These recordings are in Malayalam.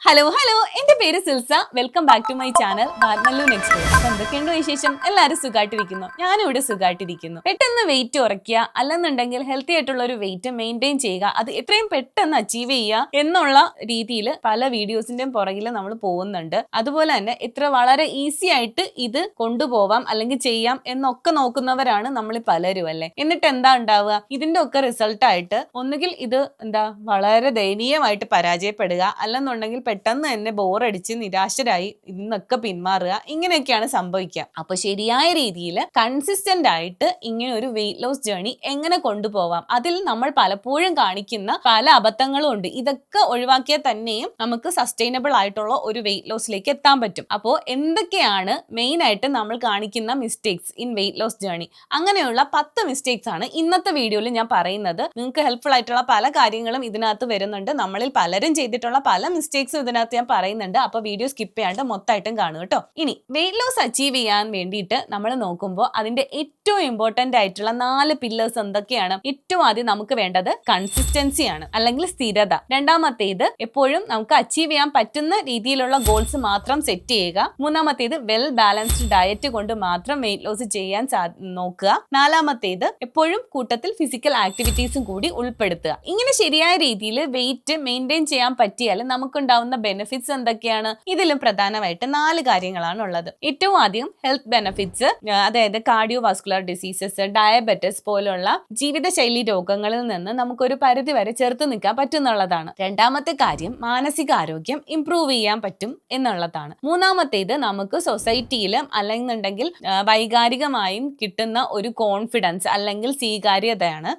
ഹലോ എന്റെ പേര് Silsa. Welcome back to my channel ബാർമല്ലു നെക്സ്റ്റ്. അപ്പൊ എന്തൊക്കെയുണ്ട് വിശേഷം? എല്ലാവരും സുഖമായിട്ടിരിക്കുന്നു. ഞാനും ഇവിടെ സുഖമായിട്ടിരിക്കുന്നു. പെട്ടെന്ന് വെയിറ്റ് കുറയ്ക്കുക, അല്ലെന്നുണ്ടെങ്കിൽ ഹെൽത്തി ആയിട്ടുള്ള ഒരു വെയിറ്റ് മെയിൻറ്റെയിൻ ചെയ്യുക, അത് എത്രയും പെട്ടെന്ന് അച്ചീവ് ചെയ്യുക എന്നുള്ള രീതിയിൽ പല വീഡിയോസിന്റെയും പുറകിൽ നമ്മൾ പോകുന്നുണ്ട്. അതുപോലെ തന്നെ വളരെ ഈസി ആയിട്ട് ഇത് കൊണ്ടുപോവാം അല്ലെങ്കിൽ ചെയ്യാം എന്നൊക്കെ നോക്കുന്നവരാണ് നമ്മൾ പലരും, അല്ലേ? എന്നിട്ട് എന്താ ഉണ്ടാവുക? ഇതിന്റെ ഒക്കെ റിസൾട്ടായിട്ട് ഒന്നുകിൽ ഇത് വളരെ ദയനീയമായിട്ട് പരാജയപ്പെടുക, അല്ലെന്നുണ്ടെങ്കിൽ പെട്ടെന്ന് തന്നെ ബോറടിച്ച് നിരാശരായി ഇന്നൊക്കെ പിന്മാറുക. ഇങ്ങനെയൊക്കെയാണ് സംഭവിക്കുക. അപ്പൊ ശരിയായ രീതിയിൽ കൺസിസ്റ്റന്റ് ആയിട്ട് ഇങ്ങനെ ഒരു വെയിറ്റ് ലോസ് ജേർണി എങ്ങനെ കൊണ്ടുപോവാം, അതിൽ നമ്മൾ പലപ്പോഴും കാണിക്കുന്ന പല അബദ്ധങ്ങളും ഉണ്ട്. ഇതൊക്കെ ഒഴിവാക്കിയാൽ തന്നെയും നമുക്ക് സസ്റ്റൈനബിൾ ആയിട്ടുള്ള ഒരു വെയിറ്റ് ലോസിലേക്ക് എത്താൻ പറ്റും. അപ്പോൾ എന്തൊക്കെയാണ് മെയിൻ ആയിട്ട് നമ്മൾ കാണിക്കുന്ന mistakes in weight loss journey? അങ്ങനെയുള്ള 10 മിസ്റ്റേക്സ് ആണ് ഇന്നത്തെ വീഡിയോയിൽ ഞാൻ പറയുന്നത്. നിങ്ങൾക്ക് ഹെൽപ്ഫുൾ ആയിട്ടുള്ള പല കാര്യങ്ങളും ഇതിനകത്ത് വരുന്നുണ്ട്. നമ്മളിൽ പലരും ചെയ്തിട്ടുള്ള പല മിസ്റ്റേക്സും ഇതിനകത്ത് ഞാൻ പറയുന്നുണ്ട്. അപ്പൊ വീഡിയോ സ്കിപ്പ് ചെയ്യാണ്ട് മൊത്തമായിട്ടും കാണുക കേട്ടോ. ഇനി വെയിറ്റ് ലോസ് അച്ചീവ് ചെയ്യാൻ വേണ്ടിയിട്ട് നമ്മൾ നോക്കുമ്പോൾ അതിന്റെ ഏറ്റവും ഇമ്പോർട്ടന്റ് ആയിട്ടുള്ള 4 പില്ലേഴ്സ് എന്തൊക്കെയാണ്? ഏറ്റവും ആദ്യം നമുക്ക് വേണ്ടത് കൺസിസ്റ്റൻസി ആണ്, അല്ലെങ്കിൽ സ്ഥിരത. രണ്ടാമത്തേത് എപ്പോഴും നമുക്ക് അച്ചീവ് ചെയ്യാൻ പറ്റുന്ന രീതിയിലുള്ള ഗോൾസ് മാത്രം സെറ്റ് ചെയ്യുക. മൂന്നാമത്തേത് വെൽ ബാലൻസ്ഡ് ഡയറ്റ് കൊണ്ട് മാത്രം വെയിറ്റ് ലോസ് ചെയ്യാൻ നോക്കുക. നാലാമത്തേത് എപ്പോഴും കൂട്ടത്തിൽ ഫിസിക്കൽ ആക്ടിവിറ്റീസും കൂടി ഉൾപ്പെടുത്തുക. ഇങ്ങനെ ശരിയായ രീതിയിൽ വെയിറ്റ് മെയിൻറ്റെയിൻ ചെയ്യാൻ പറ്റിയാൽ നമുക്കുണ്ടാവുന്ന ബെനിഫിറ്റ്സ് എന്തൊക്കെയാണ്? ഇതിലും പ്രധാനമായിട്ട് 4 കാര്യങ്ങളാണ് ഉള്ളത്. ഏറ്റവും ആദ്യം ഹെൽത്ത് ബെനിഫിറ്റ്സ്, അതായത് കാർഡിയോ വാസ്കുലർ ഡിസീസസ്, ഡയബറ്റിസ് പോലുള്ള ജീവിതശൈലി രോഗങ്ങളിൽ നിന്ന് നമുക്കൊരു പരിധി വരെ ചെറുത്ത് നിൽക്കാൻ പറ്റുന്നുള്ളതാണ്. രണ്ടാമത്തെ കാര്യം മാനസികാരോഗ്യം ഇംപ്രൂവ് ചെയ്യാൻ പറ്റും എന്നുള്ളതാണ്. മൂന്നാമത്തേത് നമുക്ക് സൊസൈറ്റിയിലും അല്ലെന്നുണ്ടെങ്കിൽ വൈകാരികമായും കിട്ടുന്ന ഒരു കോൺഫിഡൻസ് അല്ലെങ്കിൽ സ്വീകാര്യതയാണ്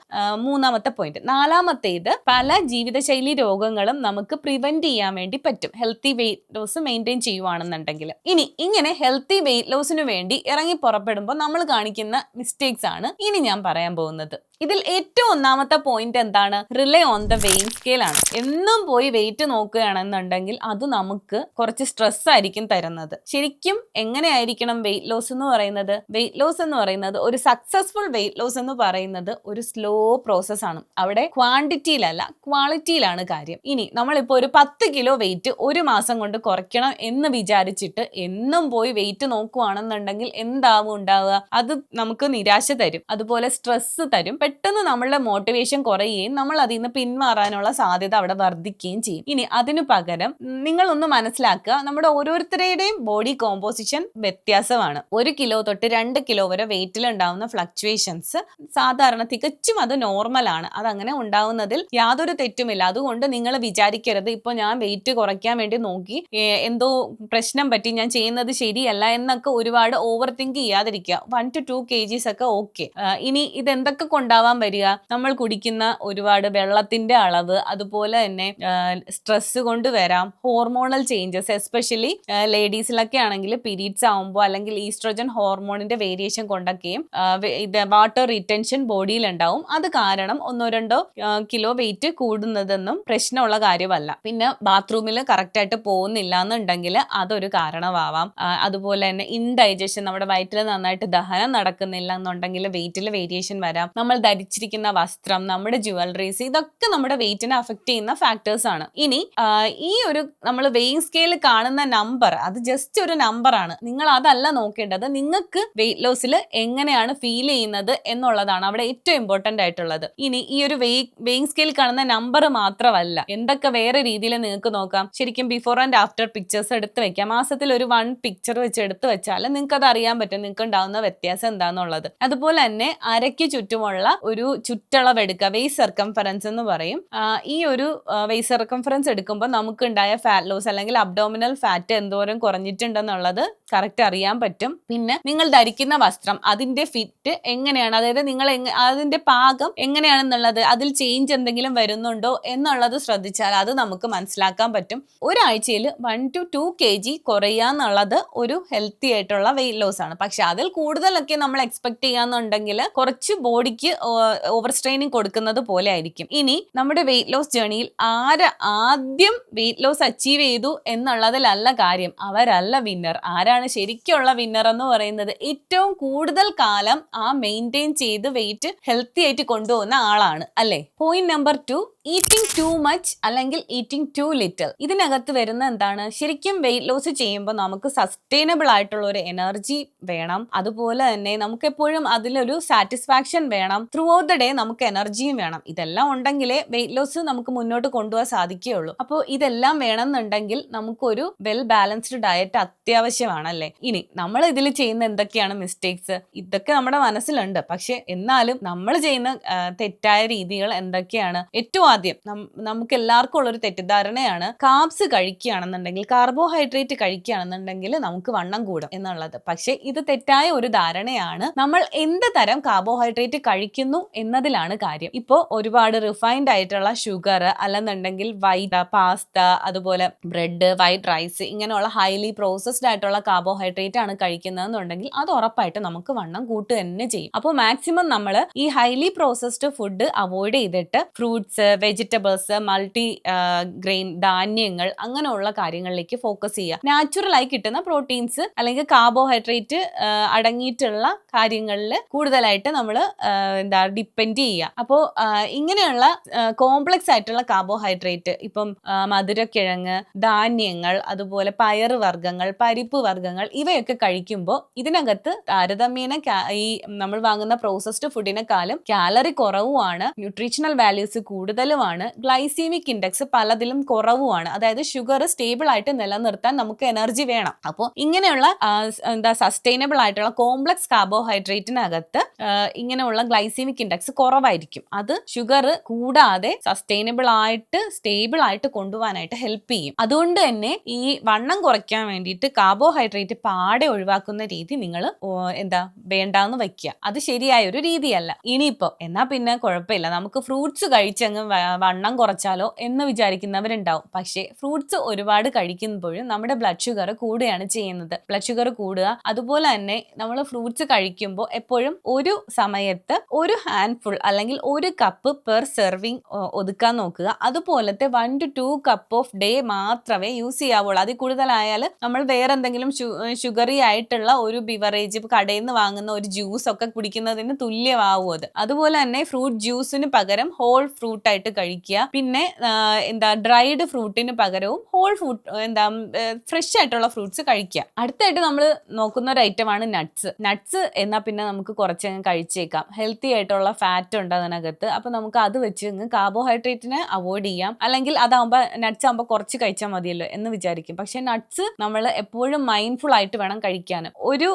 മൂന്നാമത്തെ പോയിന്റ്. നാലാമത്തേത് പല ജീവിതശൈലി രോഗങ്ങളും നമുക്ക് പ്രിവെന്റ് ചെയ്യാൻ വേണ്ടി പറ്റും ഹെൽത്തി വെയിറ്റ് ലോസ് മെയിൻറ്റെയിൻ ചെയ്യുവാണെന്നുണ്ടെങ്കിൽ. ഇനി ഇങ്ങനെ ഹെൽത്തി വെയിറ്റ് ലോസിന് വേണ്ടി ഇറങ്ങി പുറപ്പെടുമ്പോൾ നമ്മൾ കാണിക്കുന്ന മിസ്റ്റേക്സ് ആണ് ഇനി ഞാൻ പറയാൻ പോകുന്നത്. ഇതിൽ ഏറ്റവും ഒന്നാമത്തെ പോയിന്റ് എന്താണ്? Relay on the weighing scale ആണ്. എന്നും പോയി വെയിറ്റ് നോക്കുകയാണെന്നുണ്ടെങ്കിൽ അത് നമുക്ക് കുറച്ച് സ്ട്രെസ് ആയിരിക്കും തരുന്നത്. ശരിക്കും എങ്ങനെയായിരിക്കണം വെയിറ്റ് ലോസ് എന്ന് പറയുന്നത്? വെയിറ്റ് ലോസ് എന്ന് പറയുന്നത്, ഒരു സക്സസ്ഫുൾ വെയിറ്റ് ലോസ് എന്ന് പറയുന്നത് ഒരു സ്ലോ പ്രോസസ് ആണ്. അവിടെ ക്വാണ്ടിറ്റിയിലല്ല ക്വാളിറ്റിയിലാണ് കാര്യം. ഇനി നമ്മളിപ്പോൾ ഒരു 10 കിലോ വെയിറ്റ് ഒരു മാസം കൊണ്ട് കുറയ്ക്കണം എന്ന് വിചാരിച്ചിട്ട് എന്നും പോയി വെയിറ്റ് നോക്കുകയാണെന്നുണ്ടെങ്കിൽ എന്താവും ഉണ്ടാവുക? അത് നമുക്ക് നിരാശ തരും, അതുപോലെ സ്ട്രെസ് തരും. പെട്ടെന്ന് നമ്മളുടെ മോട്ടിവേഷൻ കുറയുകയും നമ്മൾ അതിൽ നിന്ന് പിന്മാറാനുള്ള സാധ്യത അവിടെ വർദ്ധിക്കുകയും ചെയ്യും. ഇനി അതിനു പകരം നിങ്ങളൊന്ന് മനസ്സിലാക്കുക, നമ്മുടെ ഓരോരുത്തരുടെയും ബോഡി കോമ്പോസിഷൻ വ്യത്യാസമാണ്. 1 കിലോ തൊട്ട് 2 കിലോ വരെ വെയിറ്റിൽ ഉണ്ടാവുന്ന ഫ്ലക്ച്വേഷൻസ് സാധാരണ തികച്ചും അത് നോർമൽ ആണ്. അതങ്ങനെ ഉണ്ടാവുന്നതിൽ യാതൊരു തെറ്റുമില്ല. അതുകൊണ്ട് നിങ്ങൾ വിചാരിക്കരുത് ഇപ്പൊ ഞാൻ വെയിറ്റ് കുറയ്ക്കാൻ വേണ്ടി നോക്കി എന്തോ പ്രശ്നം പറ്റി, ഞാൻ ചെയ്യുന്നത് ശരിയല്ല എന്നൊക്കെ ഒരുപാട് ഓവർ തിങ്ക് ചെയ്യാതിരിക്കുക. 1 to 2 kgs ഒക്കെ ഓക്കെ. ഇനി ഇതെന്തൊക്കെ കൊണ്ടാവാൻ വരിക? നമ്മൾ കുടിക്കുന്ന ഒരുപാട് വെള്ളത്തിന്റെ അളവ്, അതുപോലെ തന്നെ സ്ട്രെസ് കൊണ്ട് വരാം, ഹോർമോണൽ ചേഞ്ചസ്, എസ്പെഷ്യലി ലേഡീസിലൊക്കെ ആണെങ്കിൽ പീരീഡ്സ് ആവുമ്പോൾ അല്ലെങ്കിൽ ഈസ്ട്രോജൻ ഹോർമോണിന്റെ വേരിയേഷൻ കൊണ്ടൊക്കെയും ഇത് വാട്ടർ റിറ്റൻഷൻ ബോഡിയിൽ ഉണ്ടാവും. അത് കാരണം 1-2 കിലോ വെയിറ്റ് കൂടുന്നതെന്നും പ്രശ്നമുള്ള കാര്യമല്ല. പിന്നെ ബാത്റൂമിൽ കറക്റ്റ് ആയിട്ട് പോകുന്നില്ല എന്നുണ്ടെങ്കിൽ അതൊരു കാരണമാവാം. അതുപോലെ തന്നെ ഇൻഡൈജഷൻ, നമ്മുടെ വയറ്റിൽ നന്നായിട്ട് ദഹനം നടക്കുന്നില്ല എന്നുണ്ടെങ്കിൽ വെയിറ്റിൽ വേരിയേഷൻ വരാം. നമ്മൾ ധരിച്ചിരിക്കുന്ന വസ്ത്രം, നമ്മുടെ ജുവലറീസ്, ഇതൊക്കെ നമ്മുടെ വെയിറ്റിനെ അഫക്ട് ചെയ്യുന്ന ഫാക്ടേഴ്സ് ആണ്. ഇനി ഈ ഒരു നമ്മൾ വെയിങ് സ്കെയിൽ കാണുന്ന നമ്പർ, അത് ജസ്റ്റ് ഒരു നമ്പർ ആണ്. നിങ്ങൾ അതല്ല നോക്കേണ്ടത്, നിങ്ങൾക്ക് വെയിറ്റ് ലോസിൽ എങ്ങനെയാണ് ഫീൽ ചെയ്യുന്നത് എന്നുള്ളതാണ് അവിടെ ഏറ്റവും ഇമ്പോർട്ടന്റ് ആയിട്ടുള്ളത്. ഇനി ഈ ഒരു വെയിങ് സ്കെയിൽ കാണുന്ന നമ്പർ മാത്രമല്ല, എന്തൊക്കെ വേറെ രീതിയിൽ നിങ്ങൾക്ക് നോക്കാം. ശരിക്കും ബിഫോർ ആൻഡ് ആഫ്റ്റർ പിക്ചേഴ്സ് എടുത്ത് വെക്കാം. മാസത്തിൽ ഒരു 1 പിക്ചർ വെച്ച് എടുത്ത് വെച്ചാൽ നിങ്ങൾക്ക് അത് അറിയാൻ പറ്റും, നിങ്ങൾക്ക് ഉണ്ടാവുന്ന വ്യത്യാസം എന്താണെന്നുള്ളത്. അതുപോലെ തന്നെ അരയ്ക്ക് ചുറ്റുമുള്ള ഒരു ചുറ്റളവ് എടുക്കുക, വെയ്സ്റ്റ് സർക്കംഫറൻസ് എന്ന് പറയും. ഈ ഒരു വെയ്സ്റ്റ് സർക്കംഫറൻസ് എടുക്കുമ്പോൾ നമുക്ക് ഉണ്ടായ ഫാറ്റ് ലോസ് അല്ലെങ്കിൽ അബ്ഡോമിനൽ ഫാറ്റ് എന്തോരം കുറഞ്ഞിട്ടുണ്ടെന്നുള്ളത് കറക്റ്റ് അറിയാൻ പറ്റും. പിന്നെ നിങ്ങൾ ധരിക്കുന്ന വസ്ത്രം, അതിന്റെ ഫിറ്റ് എങ്ങനെയാണ്, അതായത് നിങ്ങൾ അതിന്റെ പാകം എങ്ങനെയാണെന്നുള്ളത്, അതിൽ ചേഞ്ച് എന്തെങ്കിലും വരുന്നുണ്ടോ എന്നുള്ളത് ശ്രദ്ധിച്ചാൽ അത് നമുക്ക് മനസ്സിലാക്കാൻ പറ്റും. ഒരാഴ്ചയിൽ 1 to 2 kg കുറയുക എന്നുള്ളത് ഒരു ഹെൽത്തി ആയിട്ടുള്ള വെയിറ്റ് ലോസ് ആണ്. പക്ഷെ അതിൽ കൂടുതലൊക്കെ നമ്മൾ എക്സ്പെക്ട് ചെയ്യാന്നുണ്ടെങ്കിൽ കുറച്ച് ബോഡിക്ക് ഓവർ സ്ട്രെയിനിങ് കൊടുക്കുന്നത് പോലെ ആയിരിക്കും. ഇനി നമ്മുടെ വെയിറ്റ് ലോസ് ജേർണിയിൽ ആദ്യം വെയിറ്റ് ലോസ് അച്ചീവ് ചെയ്തു എന്നുള്ളതിലല്ല കാര്യം, അവരല്ല വിന്നർ. ആരാണ് ശരിക്കുള്ള വിന്നർ എന്ന് പറയുന്നത്? ഏറ്റവും കൂടുതൽ കാലം മെയിൻറ്റെയിൻ ചെയ്ത് വെയിറ്റ് ഹെൽത്തി ആയിട്ട് കൊണ്ടുപോകുന്ന ആളാണ്, അല്ലേ? Point number 2, eating too much അല്ലെങ്കിൽ ഈറ്റിംഗ് ടു ലിറ്റിൽ, ഇതിനകത്ത് വരുന്ന എന്താണ്, ശരിക്കും വെയിറ്റ് ലോസ് ചെയ്യുമ്പോൾ നമുക്ക് സസ്റ്റൈനബിൾ ആയിട്ടുള്ള ഒരു എനർജി വേണം, അതുപോലെ തന്നെ നമുക്ക് എപ്പോഴും അതിലൊരു സാറ്റിസ്ഫാക്ഷൻ വേണം, ത്രൂ ഔട്ട് ദ ഡേ നമുക്ക് എനർജിയും വേണം. ഇതെല്ലാം ഉണ്ടെങ്കിലേ വെയിറ്റ് ലോസ് നമുക്ക് മുന്നോട്ട് കൊണ്ടുപോകാൻ സാധിക്കുകയുള്ളൂ. അപ്പോൾ ഇതെല്ലാം വേണമെന്നുണ്ടെങ്കിൽ നമുക്കൊരു വെൽ ബാലൻസ്ഡ് ഡയറ്റ് അത്യാവശ്യമാണല്ലേ. ഇനി നമ്മൾ ഇതിൽ ചെയ്യുന്ന എന്തൊക്കെയാണ് മിസ്റ്റേക്സ്, ഇതൊക്കെ നമ്മുടെ മനസ്സിലുണ്ട്. പക്ഷെ എന്നാലും നമ്മൾ ചെയ്യുന്ന തെറ്റായ രീതികൾ എന്തൊക്കെയാണ്? ഏറ്റവും ആദ്യം നമുക്ക് എല്ലാവർക്കും ഉള്ളൊരു തെറ്റിദ്ധാരണയാണ് കാർബ്സ് കഴിക്കുകയാണെന്നുണ്ടെങ്കിൽ, കാർബോഹൈഡ്രേറ്റ് കഴിക്കുകയാണെന്നുണ്ടെങ്കിൽ നമുക്ക് വണ്ണം കൂടും എന്നുള്ളത്. പക്ഷെ ഇത് തെറ്റായ ഒരു ധാരണയാണ്. നമ്മൾ എന്ത് തരം കാർബോഹൈഡ്രേറ്റ് കഴിക്കുന്നു എന്നതിലാണ് കാര്യം. ഇപ്പോൾ ഒരുപാട് റിഫൈൻഡ് ആയിട്ടുള്ള ഷുഗർ, അല്ലെന്നുണ്ടെങ്കിൽ വൈറ്റ് പാസ്ത, അതുപോലെ ബ്രെഡ്, വൈറ്റ് റൈസ്, ഇങ്ങനെയുള്ള ഹൈലി പ്രോസസ്ഡ് ആയിട്ടുള്ള കാർബോഹൈഡ്രേറ്റ് ആണ് കഴിക്കുന്നതെന്നുണ്ടെങ്കിൽ അത് ഉറപ്പായിട്ട് നമുക്ക് വണ്ണം കൂട്ടുക തന്നെ ചെയ്യും. അപ്പോൾ മാക്സിമം നമ്മൾ ഈ ഹൈലി പ്രോസസ്ഡ് ഫുഡ് അവോയ്ഡ് ചെയ്തിട്ട് ഫ്രൂട്ട്സ്, വെജിറ്റബിൾസ്, മൾട്ടി ഗ്രെയിൻ ധാന്യങ്ങൾ, അങ്ങനെയുള്ള കാര്യങ്ങളിലേക്ക് ഫോക്കസ് ചെയ്യുക. നാച്ചുറൽ ആയി കിട്ടുന്ന പ്രോട്ടീൻസ് അല്ലെങ്കിൽ കാർബോഹൈഡ്രേറ്റ് അടങ്ങിയിട്ടുള്ള കാര്യങ്ങളിൽ കൂടുതലായിട്ട് നമ്മൾ ഡിപ്പെൻഡ് ചെയ്യുക. അപ്പോൾ ഇങ്ങനെയുള്ള കോംപ്ലക്സ് ആയിട്ടുള്ള കാർബോഹൈഡ്രേറ്റ്, ഇപ്പം മധുരക്കിഴങ്ങ്, ധാന്യങ്ങൾ, അതുപോലെ പയറ് വർഗ്ഗങ്ങൾ, പരിപ്പ് വർഗ്ഗങ്ങൾ, ഇവയൊക്കെ കഴിക്കുമ്പോൾ ഇതിനകത്ത് താരതമ്യേന ഈ നമ്മൾ വാങ്ങുന്ന പ്രോസസ്ഡ് ഫുഡിനെക്കാളും കാലറി കുറവുമാണ്, ന്യൂട്രീഷണൽ വാല്യൂസ് കൂടുതലുമാണ്, ഗ്ലൈസീമിക് ഇൻഡെക്സ് പലതിലും കുറവുമാണ്. അതായത് ഷുഗർ സ്റ്റേബിൾ ആയിട്ട് നിലനിർത്താൻ നമുക്ക് എനർജി വേണം. അപ്പോൾ ഇങ്ങനെയുള്ള സസ്റ്റൈനബിൾ ആയിട്ടുള്ള കോംപ്ലക്സ് കാർബോഹൈഡ്രേറ്റിനകത്ത് ഇങ്ങനെയുള്ള ഗ്ലൈസീമിക് ഇൻഡെക്സ് കുറവായിരിക്കും. അത് ഷുഗർ കൂടാതെ സസ്റ്റൈനബിൾ ആയിട്ട് സ്റ്റേബിൾ ആയിട്ട് കൊണ്ടുപോകാനായിട്ട് ഹെൽപ്പ് ചെയ്യും. അതുകൊണ്ട് തന്നെ ഈ വണ്ണം കുറയ്ക്കാൻ വേണ്ടിയിട്ട് കാർബോഹൈഡ്രേറ്റ് പാടെ ഒഴിവാക്കുന്ന രീതി നിങ്ങൾ വേണ്ടാന്ന് വയ്ക്കുക. അത് ശരിയായ ഒരു രീതിയല്ല. ഇനിയിപ്പോ എന്നാ പിന്നെ കുഴപ്പമില്ല, നമുക്ക് ഫ്രൂട്ട്സ് കഴിച്ചങ്ങ് വണ്ണം കുറച്ചാലോ എന്ന് വിചാരിക്കുന്നവരുണ്ടാവും. പക്ഷേ ഫ്രൂട്ട്സ് ഒരുപാട് കഴിക്കുമ്പോഴും നമ്മുടെ ബ്ലഡ് ഷുഗർ കൂടുകയാണ് ചെയ്യുന്നത്. ബ്ലഡ് ഷുഗർ കൂടുക, അതുപോലെ തന്നെ നമ്മൾ ഫ്രൂട്ട്സ് കഴിക്കുമ്പോൾ എപ്പോഴും ഒരു സമയത്ത് ഒരു ഹാൻഡ്ഫുൾ അല്ലെങ്കിൽ ഒരു കപ്പ് പെർ സെർവിങ് ഒതുക്കാൻ നോക്കുക. അതുപോലത്തെ 1 to 2 കപ്പ് ഓഫ് ഡേ മാത്രമേ യൂസ് ചെയ്യാവുള്ളൂ. അതിൽ കൂടുതലായാൽ നമ്മൾ വേറെ എന്തെങ്കിലും ഷുഗറി ആയിട്ടുള്ള ഒരു ബിവറേജ്, കടയിൽ നിന്ന് വാങ്ങുന്ന ഒരു ജ്യൂസ് ഒക്കെ കുടിക്കുന്നതിന് തുല്യമാവും അത്. അതുപോലെ തന്നെ ഫ്രൂട്ട് ജ്യൂസിന് പകരം ഹോൾ ഫ്രൂട്ട് ആയിട്ട് കഴിക്കുക. പിന്നെ ഡ്രൈഡ് ഫ്രൂട്ടിന് പകരവും ഹോൾ ഫ്രൂട്ട് ഫ്രഷ് ആയിട്ടുള്ള ഫ്രൂട്ട്സ് കഴിക്കുക. അടുത്തായിട്ട് നമ്മൾ നോക്കുന്ന ഒരു ഐറ്റമാണ് നട്ട്സ്. എന്നാൽ പിന്നെ നമുക്ക് കുറച്ചങ്ങ് കഴിച്ചേക്കാം. ഹെൽത്തി ആയിട്ടുള്ള ഫാറ്റ് ഉണ്ട് അതിനകത്ത്. അപ്പൊ നമുക്ക് അത് വെച്ച് കാർബോഹൈഡ്രേറ്റിനെ അവോയ്ഡ് ചെയ്യാം. അല്ലെങ്കിൽ അതാകുമ്പോൾ നട്ട്സ് ആകുമ്പോൾ കുറച്ച് കഴിച്ചാൽ മതിയല്ലോ എന്ന് വിചാരിക്കും. പക്ഷെ നട്ട്സ് നമ്മൾ എപ്പോഴും മൈൻഡ്ഫുൾ ആയിട്ട് വേണം കഴിക്കാൻ. ഒരു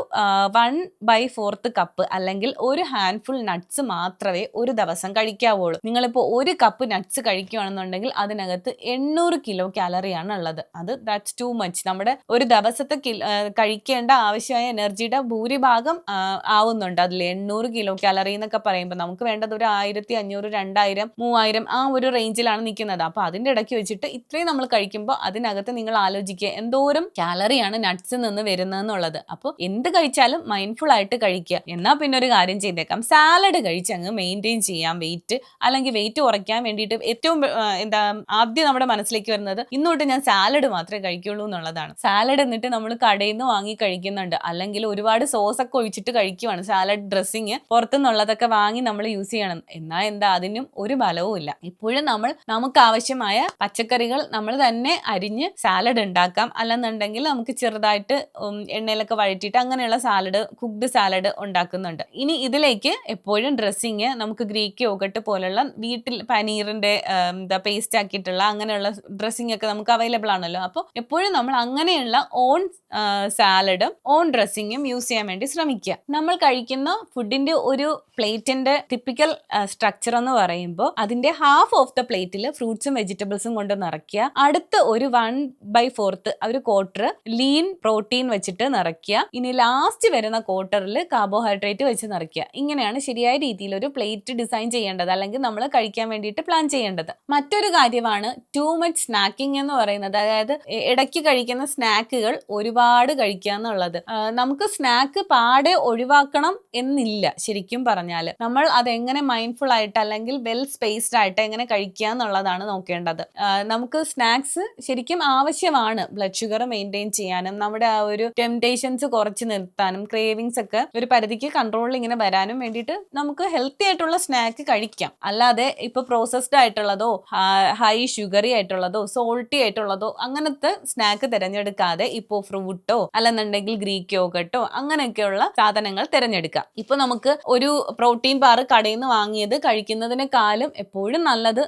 1/4 കപ്പ് അല്ലെങ്കിൽ ഒരു ഹാൻഡ്ഫുൾ നട്ട്സ് മാത്രമേ ഒരു ദിവസം കഴിക്കാവുള്ളൂ. നിങ്ങളിപ്പോൾ ഒരു കപ്പ് നട്ട്സ് കഴിക്കുകയാണെന്നുണ്ടെങ്കിൽ അതിനകത്ത് 800 കിലോ കാലറിയാണ് ഉള്ളത്. That's too much. നമ്മുടെ ഒരു ദിവസത്തെ കഴിക്കേണ്ട ആവശ്യമായ എനർജിയുടെ ഭൂരിഭാഗം ആവുന്നുണ്ട് അതിൽ. 800 കിലോ കാലറി എന്നൊക്കെ പറയുമ്പോൾ നമുക്ക് വേണ്ടത് ഒരു 1500, 2000, 3000 ആ ഒരു റേഞ്ചിലാണ് നിൽക്കുന്നത്. അപ്പൊ അതിന്റെ ഇടയ്ക്ക് വെച്ചിട്ട് ഇത്രയും നമ്മൾ കഴിക്കുമ്പോൾ അതിനകത്ത് നിങ്ങൾ ആലോചിക്കുക എന്തോരം കാലറിയാണ് നട്ട്സിൽ നിന്ന് വരുന്നതെന്നുള്ളത്. അപ്പോൾ എന്ത് കഴിച്ചാലും മൈൻഡ്ഫുൾ ആയിട്ട് കഴിക്കുക. എന്നാൽ പിന്നെ ഒരു കാര്യം ചെയ്തേക്കാം, സാലഡ് കഴിച്ച് അങ്ങ് മെയിൻറ്റെയിൻ ചെയ്യാം വെയിറ്റ്. അല്ലെങ്കിൽ വെയിറ്റ് കുറയ്ക്കാൻ വേണ്ടിയിട്ട് ഏറ്റവും ആദ്യം നമ്മുടെ മനസ്സിലേക്ക് വരുന്നത് ഇന്നോട്ട് ഞാൻ സാലഡ് മാത്രമേ കഴിക്കുള്ളൂ എന്നുള്ളതാണ്. സാലഡ് എന്നിട്ട് നമ്മൾ കടയിൽ നിന്ന് വാങ്ങി കഴിക്കുന്നുണ്ട്, അല്ലെങ്കിൽ ഒരുപാട് സോസ് ഒക്കെ ഒഴിച്ചിട്ട് കഴിക്കുവാണ്. സാലഡ് ഡ്രസ്സിങ് പുറത്തുനിന്നുള്ളതൊക്കെ വാങ്ങി നമ്മൾ യൂസ് ചെയ്യണം. എന്നാൽ അതിനും ഒരു ബലവും ഇല്ല. ഇപ്പോഴും നമുക്ക് ആവശ്യമായ പച്ചക്കറികൾ നമ്മൾ തന്നെ അരിഞ്ഞ് സാലഡ് ഉണ്ടാക്കാം. അല്ലെന്നുണ്ടെങ്കിൽ നമുക്ക് ചെറുതായിട്ട് എണ്ണയിലൊക്കെ വഴറ്റിയിട്ട് അങ്ങനെയുള്ള സാലഡ്, കുക്ക്ഡ് സാലഡ് ഉണ്ടാക്കുന്നുണ്ട്. ഇനി ഇതിലേക്ക് എപ്പോഴും ഡ്രസ്സിങ് നമുക്ക് ഗ്രീക്ക് യോഗട്ട് പോലുള്ള വീട്ടിൽ പനീറിന്റെ പേസ്റ്റ് ആക്കിയിട്ടുള്ള അങ്ങനെയുള്ള ഡ്രസ്സിംഗ് ഒക്കെ നമുക്ക് അവൈലബിൾ ആണല്ലോ. അപ്പോൾ എപ്പോഴും നമ്മൾ അങ്ങനെയുള്ള ഓൺ സാലഡും ഓൺ ഡ്രസ്സിങ്ങും യൂസ് ചെയ്യാൻ വേണ്ടി ശ്രമിക്കുക. നമ്മൾ കഴിക്കുന്ന ഫുഡിന്റെ ഒരു പ്ലേറ്റിന്റെ ടിപ്പിക്കൽ സ്ട്രക്ചർ എന്ന് പറയുമ്പോൾ അതിന്റെ ഹാഫ് ഓഫ് ദ പ്ലേറ്റിൽ ഫ്രൂട്ട്സും വെജിറ്റബിൾസും കൊണ്ട് നിറയ്ക്കുക. അടുത്ത ഒരു 1/4 ഒരു ക്വാർട്ടർ ലീൻ പ്രോട്ടീൻ വെച്ചിട്ട് നിറയ്ക്കുക. ഇനി ലാസ്റ്റ് വരുന്ന ക്വാർട്ടറിൽ കാർബോഹൈഡ്രേറ്റ് വെച്ച് നിറയ്ക്കുക. ഇങ്ങനെയാണ് ശരിയായ രീതിയിൽ ഒരു പ്ലേറ്റ് ഡിസൈൻ ചെയ്യേണ്ടത്, അല്ലെങ്കിൽ നമ്മൾ കഴിക്കാൻ വേണ്ടിയിട്ട് പ്ലാൻ ചെയ്യേണ്ടത്. മറ്റൊരു കാര്യമാണ് ടു മച്ച് സ്നാക്കിംഗ് എന്ന് പറയുന്നത്. അതായത് ഇടയ്ക്ക് കഴിക്കുന്ന സ്നാക്കുകൾ ഒരുപാട് കഴിക്കുക എന്നുള്ളത്. നമുക്ക് സ്നാക്ക് പാടെ ഒഴിവാക്കണം എന്നില്ല. ശരിക്കും പറഞ്ഞാൽ നമ്മൾ അതെങ്ങനെ മൈൻഡ്ഫുൾ ആയിട്ട് അല്ലെങ്കിൽ വെൽ സ്പേസ്ഡ് ആയിട്ട് എങ്ങനെ കഴിക്കുക എന്നുള്ളതാണ് നോക്കേണ്ടത്. നമുക്ക് സ്നാക്സ് ശരിക്കും ആവശ്യമാണ് ബ്ലഡ് ഷുഗർ മെയിൻറ്റെയിൻ ചെയ്യാനും നമ്മുടെ ആ ഒരു ടെംപ്റ്റേഷൻസ് കുറച്ച് നിർത്താനും ക്രേവിങ്സ് ഒക്കെ ഒരു പരിധിക്ക് കൺട്രോളിൽ ഇങ്ങനെ വരാനും വേണ്ടിയിട്ട് നമുക്ക് ഹെൽത്തി ആയിട്ടുള്ള സ്നാക്ക് കഴിക്കാം. അല്ലാതെ ഇപ്പൊ പ്രോസസ്ഡ് പ്രോസസ്ഡ് ആയിട്ടുള്ളതോ ഹൈ ഷുഗറി ആയിട്ടുള്ളതോ സോൾട്ടി ആയിട്ടുള്ളതോ അങ്ങനത്തെ സ്നാക്ക് തിരഞ്ഞെടുക്കാതെ ഇപ്പോ ഫ്രൂട്ടോ അല്ലെന്നുണ്ടെങ്കിൽ ഗ്രീക്ക് യോഗട്ടോ അങ്ങനെയൊക്കെയുള്ള സാധനങ്ങൾ തിരഞ്ഞെടുക്കാം. ഇപ്പൊ നമുക്ക് ഒരു പ്രോട്ടീൻ ബാർ കടയിൽ നിന്ന് വാങ്ങിയത് കഴിക്കുന്നതിനേക്കാളും എപ്പോഴും നല്ലത്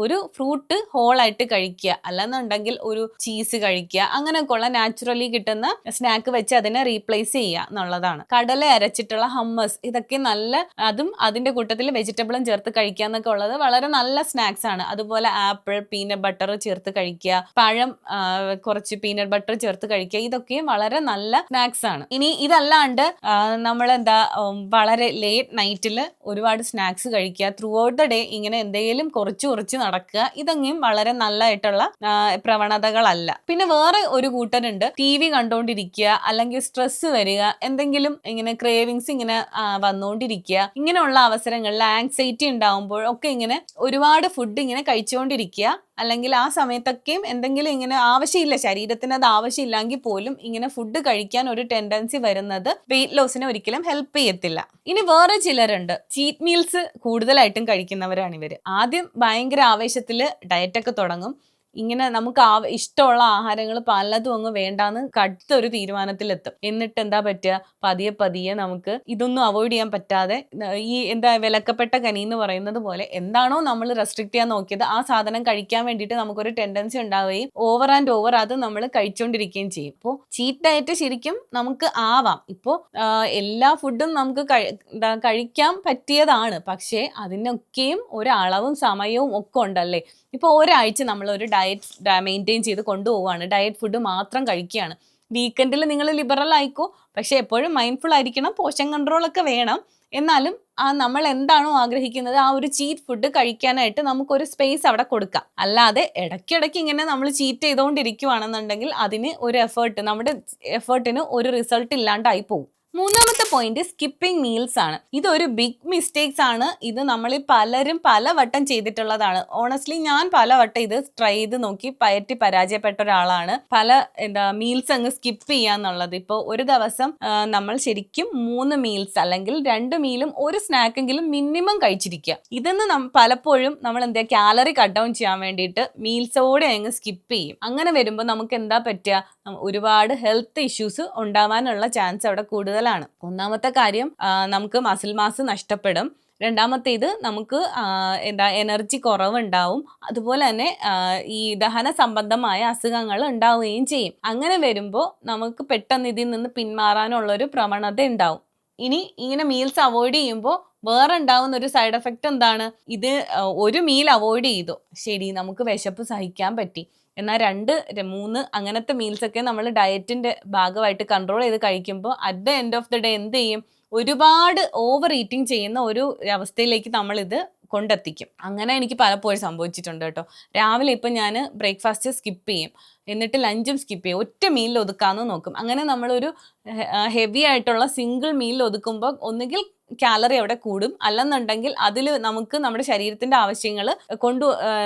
ഒരു ഫ്രൂട്ട് ഹോൾ ആയിട്ട് കഴിക്കുക, അല്ലെന്നുണ്ടെങ്കിൽ ഒരു ചീസ് കഴിക്കുക, അങ്ങനെയൊക്കെയുള്ള നാച്ചുറലി കിട്ടുന്ന സ്നാക്ക് വെച്ച് അതിനെ റീപ്ലേസ് ചെയ്യുക എന്നുള്ളതാണ്. കടല അരച്ചിട്ടുള്ള ഹമ്മസ് ഇതൊക്കെ നല്ല, അതും അതിന്റെ കൂട്ടത്തിൽ വെജിറ്റബിളും ചേർത്ത് കഴിക്കുക എന്നൊക്കെ ഉള്ളത് വളരെ നല്ല സ്നാക്സ് ആണ്. അതുപോലെ ആപ്പിൾ പീനട്ട് ബട്ടർ ചേർത്ത് കഴിക്കുക, പഴം കുറച്ച് പീനട്ട് ബട്ടർ ചേർത്ത് കഴിക്കുക, ഇതൊക്കെയും വളരെ നല്ല സ്നാക്സ് ആണ്. ഇനി ഇതല്ലാണ്ട് നമ്മളെന്താ വളരെ ലേറ്റ് നൈറ്റിൽ ഒരുപാട് സ്നാക്സ് കഴിക്കുക, ത്രൂ ഔട്ട് ദ ഡേ ഇങ്ങനെ എന്തെങ്കിലും കുറച്ച് നടക്കുക, ഇതൊന്നും വളരെ നല്ലതായിട്ടുള്ള പ്രവണതകളല്ല. പിന്നെ വേറെ ഒരു കൂട്ടരുണ്ട്, ടി വി കണ്ടോണ്ടിരിക്കുക, അല്ലെങ്കിൽ സ്ട്രെസ് വരിക, എന്തെങ്കിലും ഇങ്ങനെ ക്രേവിങ്സ് ഇങ്ങനെ വന്നുകൊണ്ടിരിക്കുക, ഇങ്ങനെയുള്ള അവസരങ്ങളിൽ ആങ്സൈറ്റി ഉണ്ടാവുമ്പോൾ ഒക്കെ ഇങ്ങനെ ഒരുപാട് ഫുഡ് ഇങ്ങനെ കഴിച്ചുകൊണ്ടിരിക്കുക, അല്ലെങ്കിൽ ആ സമയത്തൊക്കെയും എന്തെങ്കിലും ഇങ്ങനെ ആവശ്യമില്ല, ശരീരത്തിന് അത് ആവശ്യമില്ലെങ്കിൽ പോലും ഇങ്ങനെ ഫുഡ് കഴിക്കാൻ ഒരു ടെൻഡൻസി വരുന്നത് വെയിറ്റ് ലോസിനെ ഒരിക്കലും ഹെൽപ്പ് ചെയ്യത്തില്ല. ഇനി വേറെ ചിലരുണ്ട്, ചീറ്റ് മീൽസ് കൂടുതലായിട്ടും കഴിക്കുന്നവരാണ് ഇവര്. ആദ്യം ഭയങ്കര ആവേശത്തിൽ ഡയറ്റൊക്കെ തുടങ്ങും, ഇങ്ങനെ നമുക്ക് ഇഷ്ടമുള്ള ആഹാരങ്ങൾ പലതും അങ്ങ് വേണ്ടാന്ന് കടുത്തൊരു തീരുമാനത്തിലെത്തും. എന്നിട്ട് എന്താ പറ്റുക, പതിയെ നമുക്ക് ഇതൊന്നും അവോയ്ഡ് ചെയ്യാൻ പറ്റാതെ ഈ വിലക്കപ്പെട്ട കനി എന്ന് പറയുന്നത് പോലെ എന്താണോ നമ്മൾ റെസ്ട്രിക്ട് ചെയ്യാൻ നോക്കിയത് ആ സാധനം കഴിക്കാൻ വേണ്ടിയിട്ട് നമുക്കൊരു ടെൻഡൻസി ഉണ്ടാവുകയും ഓവർ ആൻഡ് ഓവർ അത് നമ്മൾ കഴിച്ചുകൊണ്ടിരിക്കുകയും ചെയ്യും. ഇപ്പോൾ ചീറ്റ് ഡയറ്റ് ശരിക്കും നമുക്ക് ആവാം, ഇപ്പോൾ എല്ലാ ഫുഡും നമുക്ക് കഴിക്കാൻ പറ്റിയതാണ്, പക്ഷേ അതിനൊക്കെയും ഒരളവും സമയവും ഒക്കെ ഉണ്ടല്ലേ. ഇപ്പോൾ ഒരാഴ്ച നമ്മളൊരു ഡയറ്റ് മെയിൻറ്റെയിൻ ചെയ്ത് കൊണ്ടുപോവുകയാണ്, ഡയറ്റ് ഫുഡ് മാത്രം കഴിക്കുകയാണ്. വീക്കെൻഡിൽ നിങ്ങൾ ലിബറൽ ആയിക്കോ, പക്ഷെ എപ്പോഴും മൈൻഡ്ഫുൾ ആയിരിക്കണം, പോഷൻ കൺട്രോളൊക്കെ വേണം. എന്നാലും നമ്മൾ എന്താണോ ആഗ്രഹിക്കുന്നത് ആ ഒരു ചീറ്റ് ഫുഡ് കഴിക്കാനായിട്ട് നമുക്കൊരു സ്പേസ് അവിടെ കൊടുക്കാം. അല്ലാതെ ഇടയ്ക്കിടയ്ക്ക് ഇങ്ങനെ നമ്മൾ ചീറ്റ് ചെയ്തുകൊണ്ടിരിക്കുകയാണെന്നുണ്ടെങ്കിൽ അതിന് ഒരു നമ്മുടെ എഫേർട്ടിന് ഒരു റിസൾട്ട് ഇല്ലാണ്ടായി പോകും. മൂന്നാമത്തെ പോയിന്റ് സ്കിപ്പിംഗ് മീൽസ് ആണ്. ഇതൊരു ബിഗ് മിസ്റ്റേക്സ് ആണ്. ഇത് നമ്മളിൽ പലരും പലവട്ടം ചെയ്തിട്ടുള്ളതാണ്. ഓണസ്റ്റ്ലി ഞാൻ പലവട്ടം ഇത് ട്രൈ ചെയ്ത് നോക്കി പരാജയപ്പെട്ട ഒരാളാണ്. മീൽസ് അങ്ങ് സ്കിപ്പ് ചെയ്യാന്നുള്ളത്. ഇപ്പോൾ ഒരു ദിവസം നമ്മൾ ശരിക്കും 3 മീൽസ് അല്ലെങ്കിൽ 2 മീലും ഒരു സ്നാക്കെങ്കിലും മിനിമം കഴിച്ചിരിക്കുക. ഇതെന്ന് പലപ്പോഴും നമ്മൾ കാലറി കട്ട് ഡൗൺ ചെയ്യാൻ വേണ്ടിയിട്ട് മീൽസോടെ അങ്ങ് സ്കിപ്പ് ചെയ്യും. അങ്ങനെ വരുമ്പോൾ നമുക്ക് എന്താ പറ്റുക, ഒരുപാട് ഹെൽത്ത് ഇഷ്യൂസ് ഉണ്ടാവാനുള്ള ചാൻസ് അവിടെ കൂടുതലാണ്. ഒന്നാമത്തെ കാര്യം, നമുക്ക് മസിൽ മാസ് നഷ്ടപ്പെടും. രണ്ടാമത്തേത്, നമുക്ക് എനർജി കുറവുണ്ടാവും. അതുപോലെ തന്നെ ഈ ദഹന സംബന്ധമായ അസുഖങ്ങൾ ഉണ്ടാവുകയും ചെയ്യും. അങ്ങനെ വരുമ്പോൾ നമുക്ക് പെട്ടെന്ന് ഇതിൽ നിന്ന് പിന്മാറാനുള്ളൊരു പ്രവണത ഉണ്ടാവും. ഇനി ഇങ്ങനെ മീൽസ് അവോയ്ഡ് ചെയ്യുമ്പോൾ വേറെ ഉണ്ടാവുന്ന ഒരു സൈഡ് എഫക്റ്റ് എന്താണ്, ഇത് ഒരു മീൽ അവോയ്ഡ് ചെയ്തു, ശരി നമുക്ക് വിശപ്പ് സഹിക്കാൻ പറ്റി, എന്നാൽ 2, 3 അങ്ങനത്തെ മീൽസൊക്കെ നമ്മൾ ഡയറ്റിന്റെ ഭാഗമായിട്ട് കൺട്രോൾ ചെയ്ത് കഴിക്കുമ്പോൾ at the end of the day എന്ത് ചെയ്യും, ഒരുപാട് ഓവർ ഈറ്റിംഗ് ചെയ്യുന്ന ഒരു അവസ്ഥയിലേക്ക് നമ്മളിത് കൊണ്ടെത്തിക്കും. അങ്ങനെ എനിക്ക് പലപ്പോഴും സംഭവിച്ചിട്ടുണ്ട് കേട്ടോ. രാവിലെ ഇപ്പം ഞാൻ ബ്രേക്ക്ഫാസ്റ്റ് സ്കിപ്പ് ചെയ്യും, എന്നിട്ട് ലഞ്ചും സ്കിപ്പ് ചെയ്യും, ഒറ്റ മീലിൽ ഒതുക്കാമെന്ന് നോക്കും. അങ്ങനെ നമ്മളൊരു ഹെവി ആയിട്ടുള്ള സിംഗിൾ മീലിൽ ഒതുക്കുമ്പോൾ ഒന്നുകിൽ കാലറി അവിടെ കൂടും, അല്ലെന്നുണ്ടെങ്കിൽ അതിൽ നമുക്ക് നമ്മുടെ ശരീരത്തിന്റെ ആവശ്യങ്ങൾ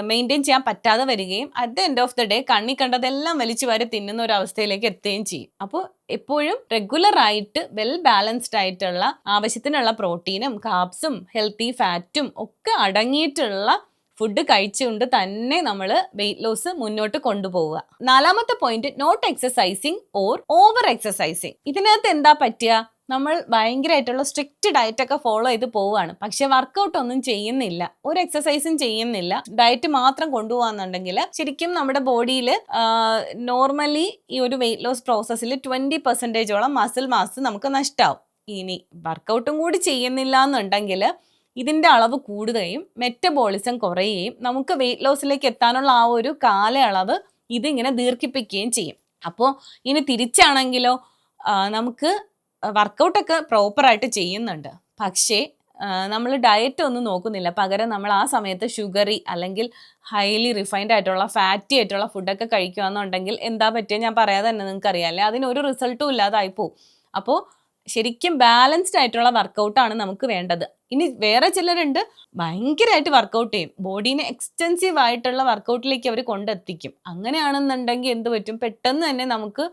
മെയിൻറ്റെയിൻ ചെയ്യാൻ പറ്റാതെ വരികയും at the end of the day കണ്ണി കണ്ടതെല്ലാം വലിച്ചു വാരി തിന്നുന്ന ഒരു അവസ്ഥയിലേക്ക് എത്തുകയും ചെയ്യും. അപ്പോൾ എപ്പോഴും റെഗുലർ ആയിട്ട് വെൽ ബാലൻസ്ഡ് ആയിട്ടുള്ള ആവശ്യത്തിനുള്ള പ്രോട്ടീനും കാർബ്സും ഹെൽത്തി ഫാറ്റും ഒക്കെ അടങ്ങിയിട്ടുള്ള ഫുഡ് കഴിച്ചുകൊണ്ട് തന്നെ നമ്മൾ വെയിറ്റ് ലോസ് മുന്നോട്ട് കൊണ്ടുപോവുക. 4ാമത്തെ point, not exercising or over exercising. ഇതിനകത്ത് എന്താ പറ്റുക, നമ്മൾ ഭയങ്കരമായിട്ടുള്ള സ്ട്രിക്റ്റ് ഡയറ്റ് ഒക്കെ ഫോളോ ചെയ്ത് പോവുകയാണ്, പക്ഷെ വർക്കൗട്ട് ഒന്നും ചെയ്യുന്നില്ല, ഒരു എക്സസൈസും ചെയ്യുന്നില്ല, ഡയറ്റ് മാത്രം കൊണ്ടുപോകാന്നുണ്ടെങ്കിൽ ശരിക്കും നമ്മുടെ ബോഡിയിൽ നോർമലി ഈ ഒരു വെയിറ്റ് ലോസ് പ്രോസസ്സിൽ 20% മസിൽ മാസ് നമുക്ക് നഷ്ടമാവും. ഇനി വർക്കൗട്ടും കൂടി ചെയ്യുന്നില്ല എന്നുണ്ടെങ്കിൽ ഇതിൻ്റെ അളവ് കൂടുകയും മെറ്റബോളിസം കുറയുകയും നമുക്ക് വെയിറ്റ് ലോസിലേക്ക് എത്താനുള്ള ആ ഒരു കാലയളവ് ഇതിങ്ങനെ ദീർഘിപ്പിക്കുകയും ചെയ്യും. അപ്പോൾ ഇനി തിരിച്ചാണെങ്കിലോ, നമുക്ക് വർക്കൗട്ടൊക്കെ പ്രോപ്പറായിട്ട് ചെയ്യുന്നുണ്ട്, പക്ഷേ നമ്മൾ ഡയറ്റ് ഒന്നും നോക്കുന്നില്ല, പകരം നമ്മൾ ആ സമയത്ത് ഷുഗറി അല്ലെങ്കിൽ ഹൈലി റിഫൈൻഡ് ആയിട്ടുള്ള ഫാറ്റി ആയിട്ടുള്ള ഫുഡൊക്കെ കഴിക്കുകയെന്നുണ്ടെങ്കിൽ എന്താ പറ്റുക, ഞാൻ പറയാതെ തന്നെ നിങ്ങൾക്ക് അറിയാമല്ലേ, അതിനൊരു റിസൾട്ടും ഇല്ലാതായി പോവും. അപ്പോൾ ശരിക്കും ബാലൻസ്ഡ് ആയിട്ടുള്ള വർക്കൗട്ടാണ് നമുക്ക് വേണ്ടത്. ഇനി വേറെ ചിലരുണ്ട്, ഭയങ്കരമായിട്ട് വർക്കൗട്ട് ചെയ്യും, ബോഡീനെ എക്സ്റ്റെൻസീവ് ആയിട്ടുള്ള വർക്കൗട്ടിലേക്ക് അവർ കൊണ്ടെത്തിക്കും. അങ്ങനെയാണെന്നുണ്ടെങ്കിൽ എന്ത് പറ്റും, പെട്ടെന്ന് തന്നെ നമുക്ക്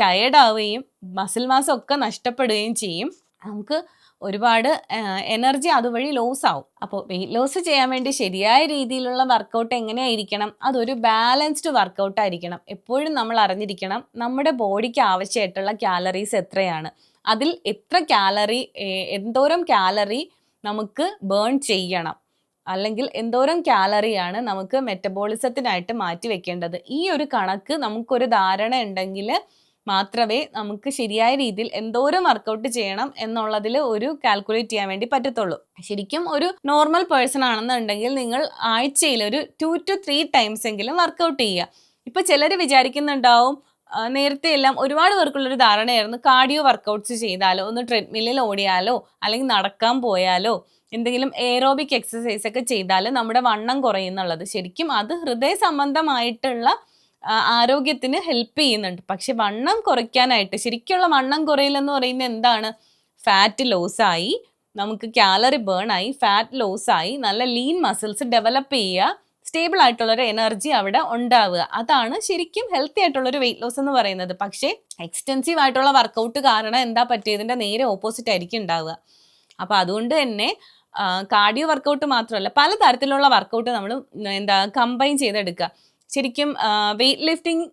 ടയേർഡ് ആവുകയും മസിൽ മാസ് ഒക്കെ നഷ്ടപ്പെടുകയും ചെയ്യും. നമുക്ക് ഒരുപാട് എനർജി അതുവഴി ലോസ് ആവും. അപ്പോൾ വെയിറ്റ് ലോസ് ചെയ്യാൻ വേണ്ടി ശരിയായ രീതിയിലുള്ള വർക്കൗട്ട് എങ്ങനെയായിരിക്കണം? അതൊരു ബാലൻസ്ഡ് വർക്കൗട്ട് ആയിരിക്കണം. എപ്പോഴും നമ്മൾ അറിഞ്ഞിരിക്കണം നമ്മുടെ ബോഡിക്ക് ആവശ്യമായിട്ടുള്ള കാലറീസ് എത്രയാണ്, അതിൽ എത്ര കാലറി, എന്തോരം കാലറി നമുക്ക് ബേൺ ചെയ്യണം, അല്ലെങ്കിൽ എന്തോരം കാലറിയാണ് നമുക്ക് മെറ്റബോളിസത്തിനായിട്ട് മാറ്റി വെക്കേണ്ടത്. ഈ ഒരു കണക്ക് നമുക്കൊരു ധാരണ ഉണ്ടെങ്കിൽ മാത്രമേ നമുക്ക് ശരിയായ രീതിയിൽ എന്തോരം വർക്കൗട്ട് ചെയ്യണം എന്നുള്ളതിൽ ഒരു കാൽക്കുലേറ്റ് ചെയ്യാൻ വേണ്ടി പറ്റത്തുള്ളൂ. ശരിക്കും ഒരു നോർമൽ പേഴ്സൺ ആണെന്നുണ്ടെങ്കിൽ നിങ്ങൾ ആഴ്ചയിൽ ഒരു 2 to 3 ടൈംസ് എങ്കിലും വർക്കൗട്ട് ചെയ്യുക. ഇപ്പൊ ചിലർ വിചാരിക്കുന്നുണ്ടാവും, നേരത്തെ എല്ലാം ഒരുപാട് പേർക്കുള്ളൊരു ധാരണയായിരുന്നു, കാർഡിയോ വർക്കൗട്ട്സ് ചെയ്താലോ, ഒന്ന് ട്രെഡ്മില്ലിൽ ഓടിയാലോ അല്ലെങ്കിൽ നടക്കാൻ പോയാലോ എന്തെങ്കിലും എയറോബിക് എക്സസൈസ് ഒക്കെ ചെയ്താൽ നമ്മുടെ വണ്ണം കുറയുന്നുള്ളത്. ശരിക്കും അത് ഹൃദയ സംബന്ധമായിട്ടുള്ള ആരോഗ്യത്തിന് ഹെൽപ്പ് ചെയ്യുന്നുണ്ട്. പക്ഷെ വണ്ണം കുറയ്ക്കാനായിട്ട്, ശരിക്കുള്ള വണ്ണം കുറയില്ലെന്ന് പറയുന്നത് എന്താണ്? ഫാറ്റ് ലോസ് ആയി, നമുക്ക് കാലറി ബേൺ ആയി, ഫാറ്റ് ലോസ് ആയി, നല്ല ലീൻ മസിൽസ് ഡെവലപ്പ് ചെയ്യുക, സ്റ്റേബിൾ ആയിട്ടുള്ളൊരു എനർജി അവിടെ ഉണ്ടാവുക. അതാണ് ശരിക്കും ഹെൽത്തി ആയിട്ടുള്ളൊരു വെയിറ്റ് ലോസ് എന്ന് പറയുന്നത്. പക്ഷേ എക്സ്റ്റെൻസീവ് ആയിട്ടുള്ള വർക്കൗട്ട് കാരണം എന്താ പറ്റിയതിൻ്റെ നേരെ ഓപ്പോസിറ്റ് ആയിരിക്കും ഉണ്ടാവുക. അപ്പോൾ അതുകൊണ്ട് തന്നെ കാർഡിയോ വർക്കൗട്ട് മാത്രമല്ല, പലതരത്തിലുള്ള വർക്കൗട്ട് നമ്മൾ കമ്പൈൻ ചെയ്തെടുക്കുക. ശരിക്കും വെയിറ്റ് ലിഫ്റ്റിംഗ്,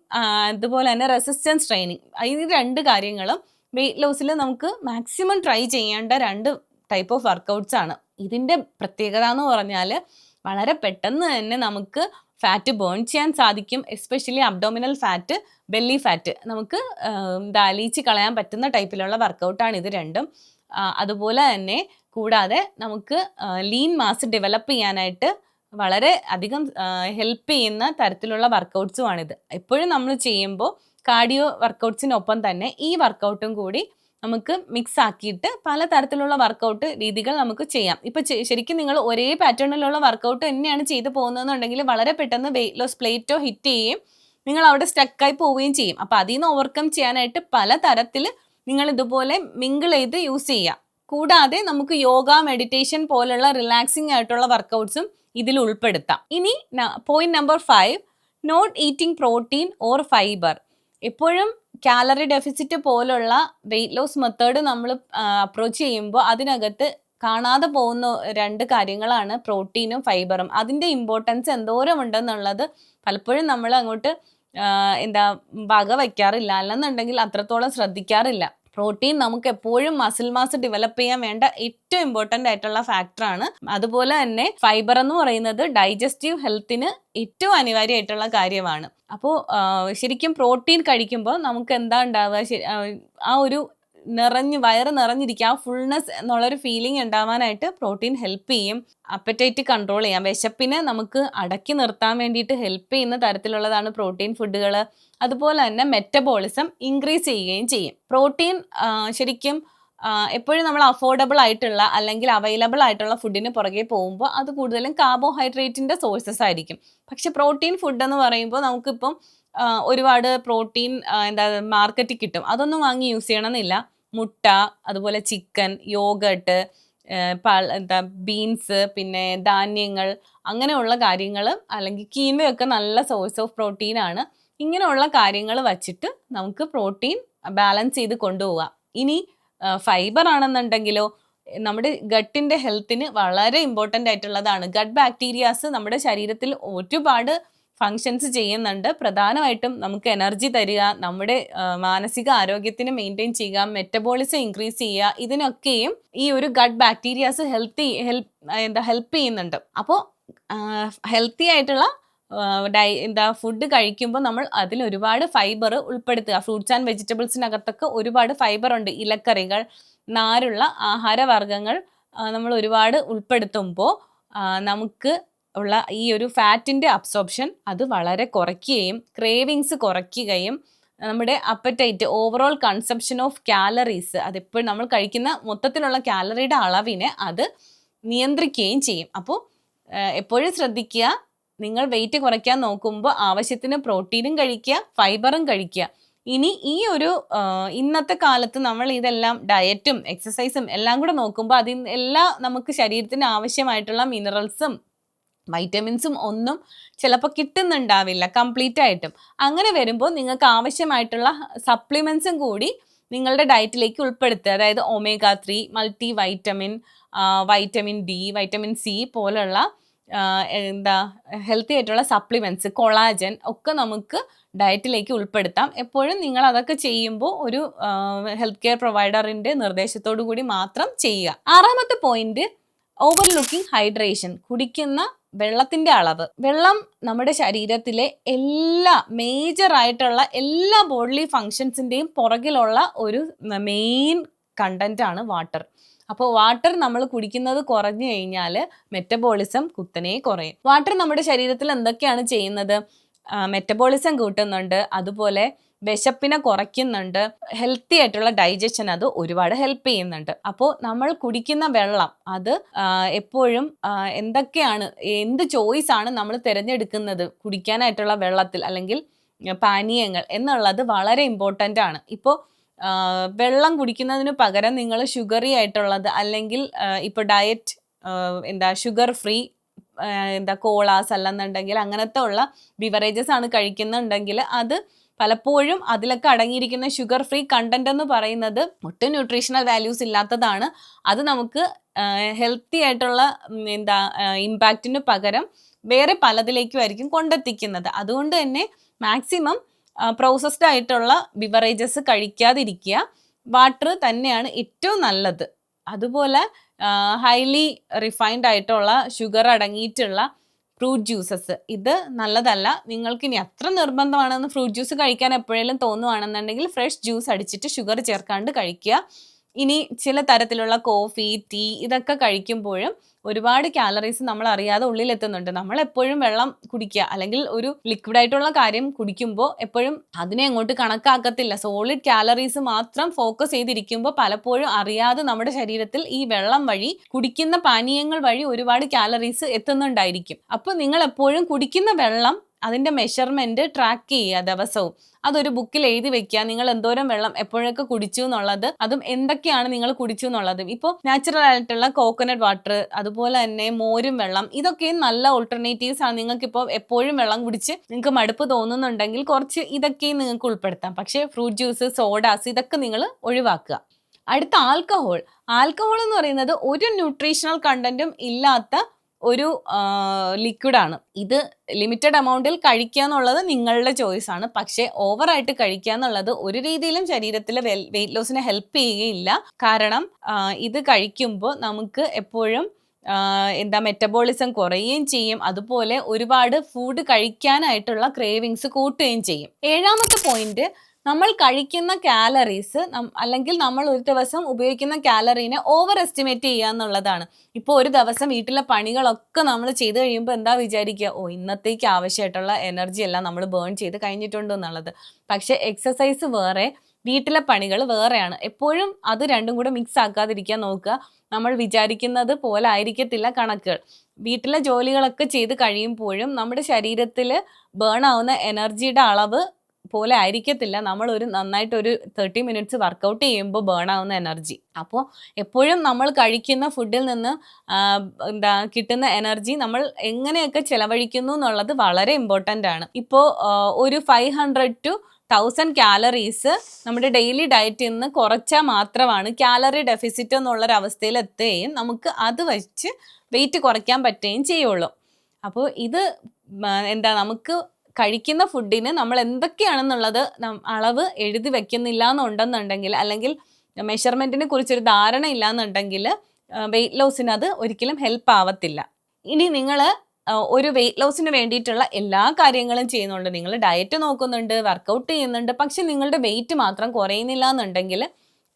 അതുപോലെ തന്നെ റെസിസ്റ്റൻസ് ട്രെയിനിങ്, ഈ 2 കാര്യങ്ങളും വെയിറ്റ് ലോസിൽ നമുക്ക് മാക്സിമം ട്രൈ ചെയ്യേണ്ട 2 ടൈപ്പ് ഓഫ് വർക്കൗട്ട്സ് ആണ്. ഇതിൻ്റെ പ്രത്യേകത എന്ന് പറഞ്ഞാൽ വളരെ പെട്ടെന്ന് തന്നെ നമുക്ക് ഫാറ്റ് ബേൺ ചെയ്യാൻ സാധിക്കും. Especially abdominal fat, belly fat നമുക്ക് അലിയിച്ച് കളയാൻ പറ്റുന്ന ടൈപ്പിലുള്ള വർക്കൗട്ടാണ് ഇത് രണ്ടും. അതുപോലെ തന്നെ കൂടാതെ നമുക്ക് ലീൻ മാസ് ഡെവലപ്പ് ചെയ്യാനായിട്ട് വളരെ അധികം ഹെൽപ്പ് ചെയ്യുന്ന തരത്തിലുള്ള വർക്കൗട്ട്സുമാണിത്. എപ്പോഴും നമ്മൾ ചെയ്യുമ്പോൾ കാർഡിയോ വർക്കൗട്ട്സിനൊപ്പം തന്നെ ഈ വർക്കൗട്ടും കൂടി നമുക്ക് മിക്സ് ആക്കിയിട്ട് പലതരത്തിലുള്ള വർക്കൗട്ട് രീതികൾ നമുക്ക് ചെയ്യാം. ഇപ്പം ശരിക്കും നിങ്ങൾ ഒരേ പാറ്റേണിലുള്ള വർക്കൗട്ട് തന്നെയാണ് ചെയ്തു പോകുന്നതെന്നുണ്ടെങ്കിൽ വളരെ പെട്ടെന്ന് വെയിറ്റ് ലോസ് പ്ലേറ്റോ ഹിറ്റ് ചെയ്യുകയും നിങ്ങൾ അവിടെ സ്റ്റക്കായി പോവുകയും ചെയ്യും. അപ്പം അതിൽ നിന്ന് ഓവർകം ചെയ്യാനായിട്ട് പലതരത്തിൽ നിങ്ങൾ ഇതുപോലെ മിങ്കിൾ ചെയ്ത് യൂസ് ചെയ്യുക. കൂടാതെ നമുക്ക് യോഗ, മെഡിറ്റേഷൻ പോലുള്ള റിലാക്സിങ് ആയിട്ടുള്ള വർക്കൗട്ട്സും ഇതിൽ ഉൾപ്പെടുത്താം. ഇനി point number 5, not eating protein or fibre. എപ്പോഴും കാലറി ഡെഫിസിറ്റ് പോലുള്ള വെയിറ്റ് ലോസ് മെത്തേഡ് നമ്മൾ അപ്രോച്ച് ചെയ്യുമ്പോൾ അതിനകത്ത് കാണാതെ പോകുന്ന 2 കാര്യങ്ങളാണ് പ്രോട്ടീനും ഫൈബറും. അതിൻ്റെ ഇമ്പോർട്ടൻസ് എന്തോരം ഉണ്ടെന്നുള്ളത് പലപ്പോഴും നമ്മൾ അങ്ങോട്ട് വക വയ്ക്കാറില്ല, അല്ലെന്നുണ്ടെങ്കിൽ അത്രത്തോളം ശ്രദ്ധിക്കാറില്ല. പ്രോട്ടീൻ നമുക്ക് എപ്പോഴും മസിൽ മാസ് ഡെവലപ്പ് ചെയ്യാൻ വേണ്ട ഏറ്റവും ഇമ്പോർട്ടൻ്റ് ആയിട്ടുള്ള ഫാക്ടറാണ്. അതുപോലെ തന്നെ ഫൈബർ എന്ന് പറയുന്നത് ഡൈജസ്റ്റീവ് ഹെൽത്തിന് ഏറ്റവും അനിവാര്യമായിട്ടുള്ള കാര്യമാണ്. അപ്പോൾ ശരിക്കും പ്രോട്ടീൻ കഴിക്കുമ്പോൾ നമുക്ക് എന്താ ഉണ്ടാവുക, ആ ഒരു വയറ് നിറഞ്ഞിരിക്കുക, ആ ഫുൾനെസ് എന്നുള്ളൊരു ഫീലിംഗ് ഉണ്ടാവാനായിട്ട് പ്രോട്ടീൻ ഹെൽപ്പ് ചെയ്യും. അപ്പറ്റൈറ്റ് കൺട്രോൾ ചെയ്യാം, വിശപ്പിനെ നമുക്ക് അടക്കി നിർത്താൻ വേണ്ടിയിട്ട് ഹെൽപ്പ് ചെയ്യുന്ന തരത്തിലുള്ളതാണ് പ്രോട്ടീൻ ഫുഡുകൾ. അതുപോലെ തന്നെ മെറ്റബോളിസം ഇൻക്രീസ് ചെയ്യുകയും ചെയ്യും. പ്രോട്ടീൻ ശരിക്കും എപ്പോഴും നമ്മൾ അഫോർഡബിൾ ആയിട്ടുള്ള അല്ലെങ്കിൽ അവൈലബിൾ ആയിട്ടുള്ള ഫുഡിന് പുറകെ പോകുമ്പോൾ അത് കൂടുതലും കാർബോഹൈഡ്രേറ്റിൻ്റെ സോഴ്സസ് ആയിരിക്കും. പക്ഷെ പ്രോട്ടീൻ ഫുഡ് എന്ന് പറയുമ്പോൾ നമുക്കിപ്പം ഒരുപാട് പ്രോട്ടീൻ മാർക്കറ്റിൽ കിട്ടും, അതൊന്നും വാങ്ങി യൂസ് ചെയ്യണമെന്നില്ല. മുട്ട, അതുപോലെ ചിക്കൻ, യോഗട്ട്, ബീൻസ്, പിന്നെ ധാന്യങ്ങൾ, അങ്ങനെയുള്ള കാര്യങ്ങൾ, അല്ലെങ്കിൽ കീമയൊക്കെ നല്ല സോഴ്സ് ഓഫ് പ്രോട്ടീനാണ്. ഇങ്ങനെയുള്ള കാര്യങ്ങൾ വച്ചിട്ട് നമുക്ക് പ്രോട്ടീൻ ബാലൻസ് ചെയ്ത് കൊണ്ടുപോകാം. ഇനി ഫൈബർ ആണെന്നുണ്ടെങ്കിലോ നമ്മുടെ ഗട്ടിൻ്റെ ഹെൽത്തിന് വളരെ ഇമ്പോർട്ടൻ്റ് ആയിട്ടുള്ളതാണ്. ഗട്ട് ബാക്ടീരിയാസ് നമ്മുടെ ശരീരത്തിൽ ഒരുപാട് ഫങ്ഷൻസ് ചെയ്യുന്നുണ്ട്. പ്രധാനമായിട്ടും നമുക്ക് എനർജി തരിക, നമ്മുടെ മാനസിക ആരോഗ്യത്തിന് മെയിൻറ്റെയിൻ ചെയ്യുക, മെറ്റബോളിസം ഇൻക്രീസ് ചെയ്യുക, ഇതിനൊക്കെയും ഈ ഒരു ഗട്ട് ബാക്ടീരിയാസ് ഹെൽപ്പ് ചെയ്യുന്നുണ്ട്. അപ്പോൾ ഹെൽത്തി ആയിട്ടുള്ള ഫുഡ് കഴിക്കുമ്പോൾ നമ്മൾ അതിൽ ഒരുപാട് ഫൈബർ ഉൾപ്പെടുത്തുക. ഫ്രൂട്ട്സ് ആൻഡ് വെജിറ്റബിൾസിനകത്തൊക്കെ ഒരുപാട് ഫൈബർ ഉണ്ട്. ഇലക്കറികൾ, നാരുള്ള ആഹാരവർഗ്ഗങ്ങൾ നമ്മൾ ഒരുപാട് ഉൾപ്പെടുത്തുമ്പോൾ നമുക്ക് ഉള്ള ഈ ഒരു ഫാറ്റിൻ്റെ അബ്സോർപ്ഷൻ അത് വളരെ കുറയ്ക്കുകയും ക്രേവിങ്സ് കുറയ്ക്കുകയും നമ്മുടെ apatite, overall consumption of calories, അതെപ്പോഴും നമ്മൾ കഴിക്കുന്ന മൊത്തത്തിലുള്ള കാലറിയുടെ അളവിനെ അത് നിയന്ത്രിക്കുകയും ചെയ്യും. അപ്പോൾ എപ്പോഴും ശ്രദ്ധിക്കുക, നിങ്ങൾ വെയിറ്റ് കുറയ്ക്കാൻ നോക്കുമ്പോൾ ആവശ്യത്തിന് പ്രോട്ടീനും കഴിക്കുക, ഫൈബറും കഴിക്കുക. ഇനി ഈ ഒരു ഇന്നത്തെ കാലത്ത് നമ്മൾ ഇതെല്ലാം ഡയറ്റും എക്സസൈസും എല്ലാം കൂടെ നോക്കുമ്പോൾ എല്ലാം നമുക്ക് ശരീരത്തിന് ആവശ്യമായിട്ടുള്ള മിനറൽസും വൈറ്റമിൻസും ഒന്നും ചിലപ്പോൾ കിട്ടുന്നുണ്ടാവില്ല കംപ്ലീറ്റ് ആയിട്ടും. അങ്ങനെ വരുമ്പോൾ നിങ്ങൾക്ക് ആവശ്യമായിട്ടുള്ള സപ്ലിമെൻസും കൂടി നിങ്ങളുടെ ഡയറ്റിലേക്ക് ഉൾപ്പെടുത്തുക. അതായത് omega 3, multi vitamin, vitamin D, vitamin C പോലുള്ള എന്താ ഹെൽത്തി ആയിട്ടുള്ള സപ്ലിമെൻറ്റ്സ്, കൊളാജൻ ഒക്കെ നമുക്ക് ഡയറ്റിലേക്ക് ഉൾപ്പെടുത്താം. എപ്പോഴും നിങ്ങൾ അതൊക്കെ ചെയ്യുമ്പോൾ ഒരു ഹെൽത്ത് കെയർ പ്രൊവൈഡറിൻ്റെ നിർദ്ദേശത്തോടു കൂടി മാത്രം ചെയ്യുക. 6ാമത്തെ പോയിന്റ്, ഓവർലുക്കിംഗ് ഹൈഡ്രേഷൻ. കുടിക്കുന്ന വെള്ളത്തിന്റെ അളവ്. വെള്ളം നമ്മുടെ ശരീരത്തിലെ എല്ലാ മേജർ ആയിട്ടുള്ള എല്ലാ ബോഡി ഫങ്ഷൻസിന്റെയും പുറകിലുള്ള ഒരു മെയിൻ കണ്ടന്റ് ആണ് വാട്ടർ. അപ്പോൾ വാട്ടർ നമ്മൾ കുടിക്കുന്നത് കുറഞ്ഞു കഴിഞ്ഞാൽ മെറ്റബോളിസം കുത്തനെ കുറയും. വാട്ടർ നമ്മുടെ ശരീരത്തിൽ എന്തൊക്കെയാണ് ചെയ്യുന്നത്? മെറ്റബോളിസം കൂട്ടുന്നുണ്ട്, അതുപോലെ വിശപ്പിനെ കുറയ്ക്കുന്നുണ്ട്, ഹെൽത്തി ആയിട്ടുള്ള ഡൈജഷൻ അത് ഒരുപാട് ഹെൽപ്പ് ചെയ്യുന്നുണ്ട്. അപ്പോൾ നമ്മൾ കുടിക്കുന്ന വെള്ളം അത് എപ്പോഴും എന്തൊക്കെയാണ്, എന്ത് ചോയ്സ് ആണ് നമ്മൾ തിരഞ്ഞെടുക്കുന്നത് കുടിക്കാനായിട്ടുള്ള വെള്ളത്തിൽ അല്ലെങ്കിൽ പാനീയങ്ങൾ എന്നുള്ളത് വളരെ ഇമ്പോർട്ടൻ്റ് ആണ്. ഇപ്പോൾ വെള്ളം കുടിക്കുന്നതിന് പകരം നിങ്ങൾ ഷുഗറി ആയിട്ടുള്ളത് അല്ലെങ്കിൽ ഇപ്പോൾ ഡയറ്റ് ഷുഗർ ഫ്രീ കോളാസ് അല്ലെന്നുണ്ടെങ്കിൽ അങ്ങനത്തെ ഉള്ള ബിവറേജസ് ആണ് കഴിക്കുന്നുണ്ടെങ്കിൽ അത് പലപ്പോഴും അതിലൊക്കെ അടങ്ങിയിരിക്കുന്ന ഷുഗർ ഫ്രീ കണ്ടന്റ് എന്ന് പറയുന്നത് ഒട്ടും ന്യൂട്രീഷണൽ വാല്യൂസ് ഇല്ലാത്തതാണ്. അത് നമുക്ക് ഹെൽത്തി ആയിട്ടുള്ള ഇമ്പാക്റ്റിന് പകരം വേറെ പലതിലേക്കും ആയിരിക്കും കൊണ്ടെത്തിക്കുന്നത്. അതുകൊണ്ട് തന്നെ മാക്സിമം പ്രോസസ്ഡ് ആയിട്ടുള്ള ബിവറേജസ് കഴിക്കാതിരിക്കുക. വാട്ടർ തന്നെയാണ് ഏറ്റവും നല്ലത്. അതുപോലെ ഹൈലി റിഫൈൻഡ് ആയിട്ടുള്ള ഷുഗർ അടങ്ങിയിട്ടുള്ള ഫ്രൂട്ട് ജ്യൂസസ് ഇത് നല്ലതല്ല. നിങ്ങൾക്ക് ഇനി അത്ര നിർബന്ധമാണെന്ന് ഫ്രൂട്ട് ജ്യൂസ് കഴിക്കാൻ എപ്പോഴേലും തോന്നുവാണെന്നുണ്ടെങ്കിൽ ഫ്രഷ് ജ്യൂസ് അടിച്ചിട്ട് ഷുഗർ ചേർക്കാണ്ട് കഴിക്കുക. ഇനി ചില തരത്തിലുള്ള കോഫി, ടീ ഇതൊക്കെ കഴിക്കുമ്പോഴും ഒരുപാട് കാലറീസ് നമ്മൾ അറിയാതെ ഉള്ളിലെത്തുന്നുണ്ട്. നമ്മൾ എപ്പോഴും വെള്ളം കുടിക്കുക അല്ലെങ്കിൽ ഒരു ലിക്വിഡ് ആയിട്ടുള്ള കാര്യം കുടിക്കുമ്പോൾ എപ്പോഴും അതിനെ അങ്ങോട്ട് കണക്കാക്കത്തില്ല. സോളിഡ് കാലറീസ് മാത്രം ഫോക്കസ് ചെയ്തിരിക്കുമ്പോൾ പലപ്പോഴും അറിയാതെ നമ്മുടെ ശരീരത്തിൽ ഈ വെള്ളം വഴി, കുടിക്കുന്ന പാനീയങ്ങൾ വഴി ഒരുപാട് കാലറീസ് എത്തുന്നുണ്ടായിരിക്കും. അപ്പോൾ നിങ്ങൾ എപ്പോഴും കുടിക്കുന്ന വെള്ളം അതിൻ്റെ മെഷർമെൻറ്റ് ട്രാക്ക് ചെയ്യുക ദിവസവും. അതൊരു ബുക്കിൽ എഴുതി വെക്കുക. നിങ്ങൾ എന്തോരം വെള്ളം എപ്പോഴൊക്കെ കുടിച്ചു എന്നുള്ളത്, അതും എന്തൊക്കെയാണ് നിങ്ങൾ കുടിച്ചു എന്നുള്ളത്. ഇപ്പോൾ നാച്ചുറൽ ആയിട്ടുള്ള കോക്കനട്ട് വാട്ടർ, അതുപോലെ തന്നെ മോരും വെള്ളം, ഇതൊക്കെയും നല്ല ഓൾട്ടർനേറ്റീവ്സ് ആണ്. നിങ്ങൾക്കിപ്പോൾ എപ്പോഴും വെള്ളം കുടിച്ച് നിങ്ങൾക്ക് മടുപ്പ് തോന്നുന്നുണ്ടെങ്കിൽ കുറച്ച് ഇതൊക്കെയും നിങ്ങൾക്ക് ഉൾപ്പെടുത്താം. പക്ഷേ ഫ്രൂട്ട് ജ്യൂസ്, സോഡാസ് ഇതൊക്കെ നിങ്ങൾ ഒഴിവാക്കുക. അടുത്ത ആൽക്കഹോൾ. ആൽക്കഹോൾ എന്ന് പറയുന്നത് ഒരു ന്യൂട്രീഷണൽ കണ്ടന്റും ഇല്ലാത്ത ഒരു ലിക്വിഡാണ്. ഇത് ലിമിറ്റഡ് എമൗണ്ടിൽ കഴിക്കുക എന്നുള്ളത് നിങ്ങളുടെ ചോയ്സ് ആണ്. പക്ഷേ ഓവറായിട്ട് കഴിക്കുക എന്നുള്ളത് ഒരു രീതിയിലും ശരീരത്തിലെ വെയിറ്റ് ലോസിനെ ഹെൽപ്പ് ചെയ്യുകയില്ല. കാരണം ഇത് കഴിക്കുമ്പോൾ നമുക്ക് എപ്പോഴും മെറ്റബോളിസം കുറയുകയും ചെയ്യും. അതുപോലെ ഒരുപാട് ഫുഡ് കഴിക്കാനായിട്ടുള്ള ക്രേവിങ്സ് കൂട്ടുകയും ചെയ്യും. 7ാമത്തെ പോയിന്റ്, നമ്മൾ കഴിക്കുന്ന കാലറീസ് അല്ലെങ്കിൽ നമ്മൾ ഒരു ദിവസം ഉപയോഗിക്കുന്ന കാലറീനെ ഓവർ എസ്റ്റിമേറ്റ് ചെയ്യുക എന്നുള്ളതാണ്. ഇപ്പോൾ ഒരു ദിവസം വീട്ടിലെ പണികളൊക്കെ നമ്മൾ ചെയ്ത് കഴിയുമ്പോൾ എന്താ വിചാരിക്കുക, ഇന്നത്തേക്ക് ആവശ്യമായിട്ടുള്ള എനർജി എല്ലാം നമ്മൾ ബേൺ ചെയ്ത് കഴിഞ്ഞിട്ടുണ്ട് എന്നുള്ളത്. പക്ഷേ എക്സസൈസ് വേറെ, വീട്ടിലെ പണികൾ വേറെയാണ്. എപ്പോഴും അത് രണ്ടും കൂടെ മിക്സ് ആക്കാതിരിക്കാൻ നോക്കുക. നമ്മൾ വിചാരിക്കുന്നത് പോലെ ആയിരിക്കത്തില്ല കണക്കുകൾ. വീട്ടിലെ ജോലികളൊക്കെ ചെയ്ത് കഴിയുമ്പോഴും നമ്മുടെ ശരീരത്തിൽ ബേൺ ആവുന്ന എനർജിയുടെ അളവ് പോലെ ആയിരിക്കത്തില്ല നമ്മൾ നന്നായിട്ടൊരു 30 മിനിറ്റ്സ് വർക്കൗട്ട് ചെയ്യുമ്പോൾ ബേൺ ആവുന്ന എനർജി. അപ്പോൾ എപ്പോഴും നമ്മൾ കഴിക്കുന്ന ഫുഡിൽ നിന്ന് കിട്ടുന്ന എനർജി നമ്മൾ എങ്ങനെയൊക്കെ ചെലവഴിക്കുന്നു എന്നുള്ളത് വളരെ ഇമ്പോർട്ടൻ്റ് ആണ്. ഇപ്പോൾ ഒരു 500 to 1000 കാലറീസ് നമ്മുടെ ഡെയിലി ഡയറ്റിൽ നിന്ന് കുറച്ചാൽ മാത്രമാണ് കാലറി ഡെഫിസിറ്റ് എന്നുള്ളൊരവസ്ഥയിൽ എത്തുകയും നമുക്ക് അത് വെച്ച് വെയിറ്റ് കുറയ്ക്കാൻ പറ്റുകയും ചെയ്യുള്ളൂ. അപ്പോൾ ഇത് നമുക്ക് കഴിക്കുന്ന ഫുഡിന് നമ്മൾ എന്തൊക്കെയാണെന്നുള്ളത് അളവ് എഴുതി വെക്കുന്നില്ല എന്നുണ്ടെന്നുണ്ടെങ്കിൽ, അല്ലെങ്കിൽ മെഷർമെൻറ്റിനെ കുറിച്ചൊരു ധാരണ ഇല്ല എന്നുണ്ടെങ്കിൽ വെയിറ്റ് ലോസിന് അത് ഒരിക്കലും ഹെൽപ്പ് ആവത്തില്ല. ഇനി നിങ്ങൾ ഒരു വെയിറ്റ് ലോസിന് വേണ്ടിയിട്ടുള്ള എല്ലാ കാര്യങ്ങളും ചെയ്യുന്നുണ്ട്, നിങ്ങൾ ഡയറ്റ് നോക്കുന്നുണ്ട്, വർക്കൗട്ട് ചെയ്യുന്നുണ്ട്, പക്ഷെ നിങ്ങളുടെ വെയിറ്റ് മാത്രം കുറയുന്നില്ല എന്നുണ്ടെങ്കിൽ